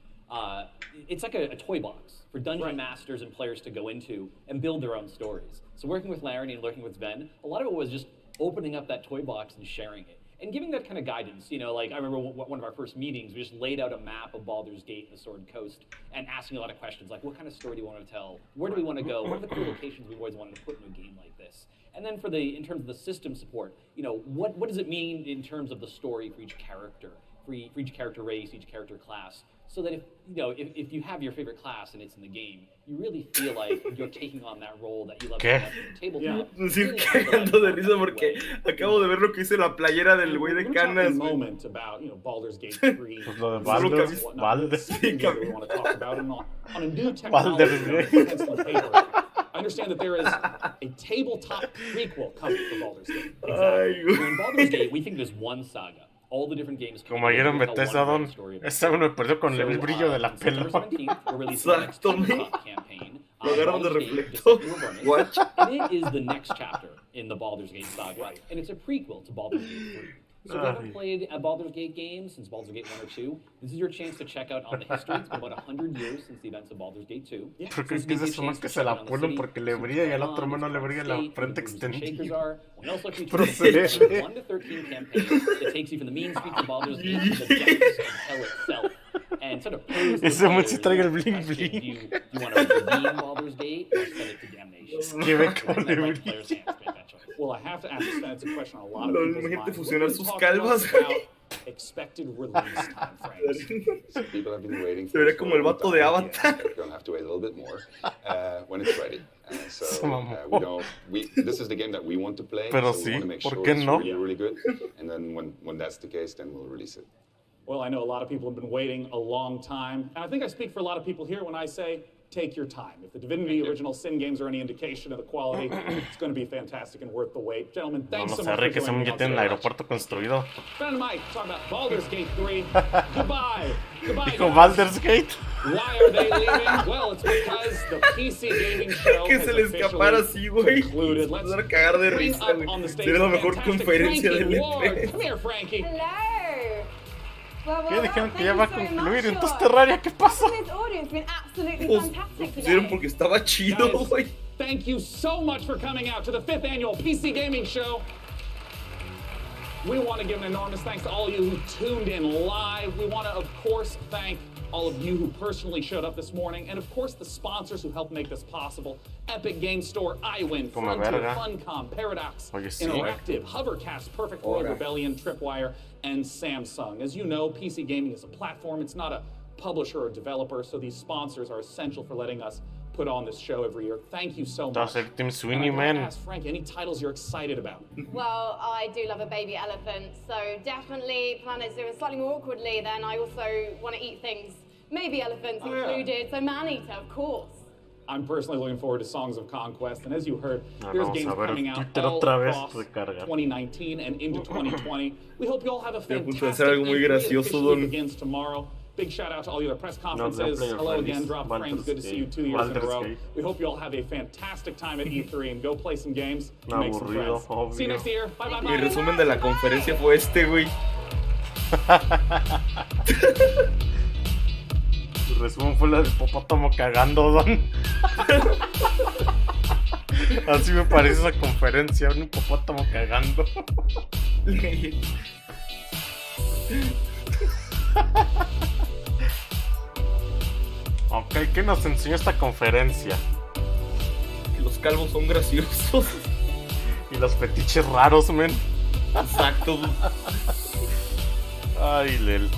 It's like a toy box for dungeon masters and players to go into and build their own stories. So working with Larry and working with Sven, a lot of it was just opening up that toy box and sharing it. And giving that kind of guidance, you know, like I remember one of our first meetings, we just laid out a map of Baldur's Gate and the Sword Coast and asking a lot of questions like, what kind of story do you want to tell? Where do we want to go? What are the cool locations we've always wanted to put in a game like this? And then in terms of the system support, you know, what does it mean in terms of the story for each character, for each character race, each character class? So that if you have your favorite class and it's in the game, you really feel like you're taking on that role that you love to have in the tabletop. Estoy cagando de risa porque acabo de ver lo que hice la playera del güey de canas. Moment about, you know, Baldur's Gate 3. Pues lo de Baldur's Gate. We want to talk about and on a new technology. I understand that there is a tabletop prequel coming for Baldur's Gate. Exactly. In Baldur's Gate, we think there's one saga. All the different games. Como ayer en Bethesda, Don, esa me perdió con el brillo de la pelota. Exacto, lo agarran de reflector. What? And it is the next chapter in the Baldur's Gate saga, and it's a prequel to Baldur's Gate 3. So if you haven't played a Baldur's Gate game since Baldur's Gate 1 or 2, this is your chance to check out on the history. It's been about 100 years since the events of Baldur's Gate 2. Porque es que es eso más que se la ponen porque le brilla y al otro menos le brilla la frente extendida. We also feature a 1 to 13 campaign that takes you from the mean streets of Baldur's Gate to the depths of hell itself. And sort of ese mucho sí trae el bling bling. Do you want to redeem Baldur's Gate or send it to damnation? Es que ve cómo le brilla. Well, I have to ask this, it's a question on a lot of people's minds. Fusionar sus calvas, güey. Expected release time frames. So people have been waiting. Se ve como el vato de Avatar. We're gonna have to wait a little bit more when it's ready. So this is the game that we want to play. Pero so sí, we want to make ¿por sure qué it's no? really, really good. And then when that's the case, then we'll release it. Well, I know a lot of people have been waiting a long time, and I think I speak for a lot of people here when I say, take your time. If the Divinity Original Sin games are any indication of the quality, it's going to be fantastic and worth the wait. Gentlemen, thanks so much for joining me. Ya tienen el aeropuerto construido. Ben and Mike talking about Baldur's Gate 3. Goodbye. Goodbye, Dijo Baldur's Gate. Why are they leaving? Well, it's because the PC gaming show que se le escapara así, güey. Concluded. Let's a cagar de risa, güey. Sería la mejor conferencia del E3. Come here, Frankie. Hello. ¿Qué? Dijeron que ya va a concluir, entonces Terraria, ¿qué pasó? Pusieron porque estaba chido, güey. Thank you so much for coming out to the 5th annual PC Gaming Show. We want to give an enormous thanks to all of you who tuned in live. We want to, of course, thank all of you who personally showed up this morning, and of course the sponsors who helped make this possible. Epic Game Store, iWin, Frontier, Funcom, Paradox, Interactive, Hovercast, Perfect World, Rebellion, Tripwire, and Samsung. As you know, PC gaming is a platform. It's not a publisher or developer, so these sponsors are essential for letting us put on this show every year. Thank you so much. That's Tim Sweeney, man. Ask Frank, any titles you're excited about? Well, I do love a baby elephant, so definitely Planet Zoo, and slightly more awkwardly, then I also want to eat things. Maybe elephants included, so man-eater, of course. I'm personally looking forward to Songs of Conquest, and as you heard, there's games coming out all across 2019 and into 2020. We hope you all have a fantastic year. Begins tomorrow. Big shout out to all your press conferences. Hello again, Drop Frames. Good to see you 2 years in a row. We hope you all have a fantastic time at E3 and go play some games and make some friends. See you next year. Bye bye bye. Mi resumen de la conferencia fue este, güey. El resumen fue la del hipopótamo cagando, don. Así me parece esa conferencia, un hipopótamo cagando. Ok, ¿qué nos enseñó esta conferencia? Que los calvos son graciosos. Y los fetiches raros, men. Exacto. Ay, Lel.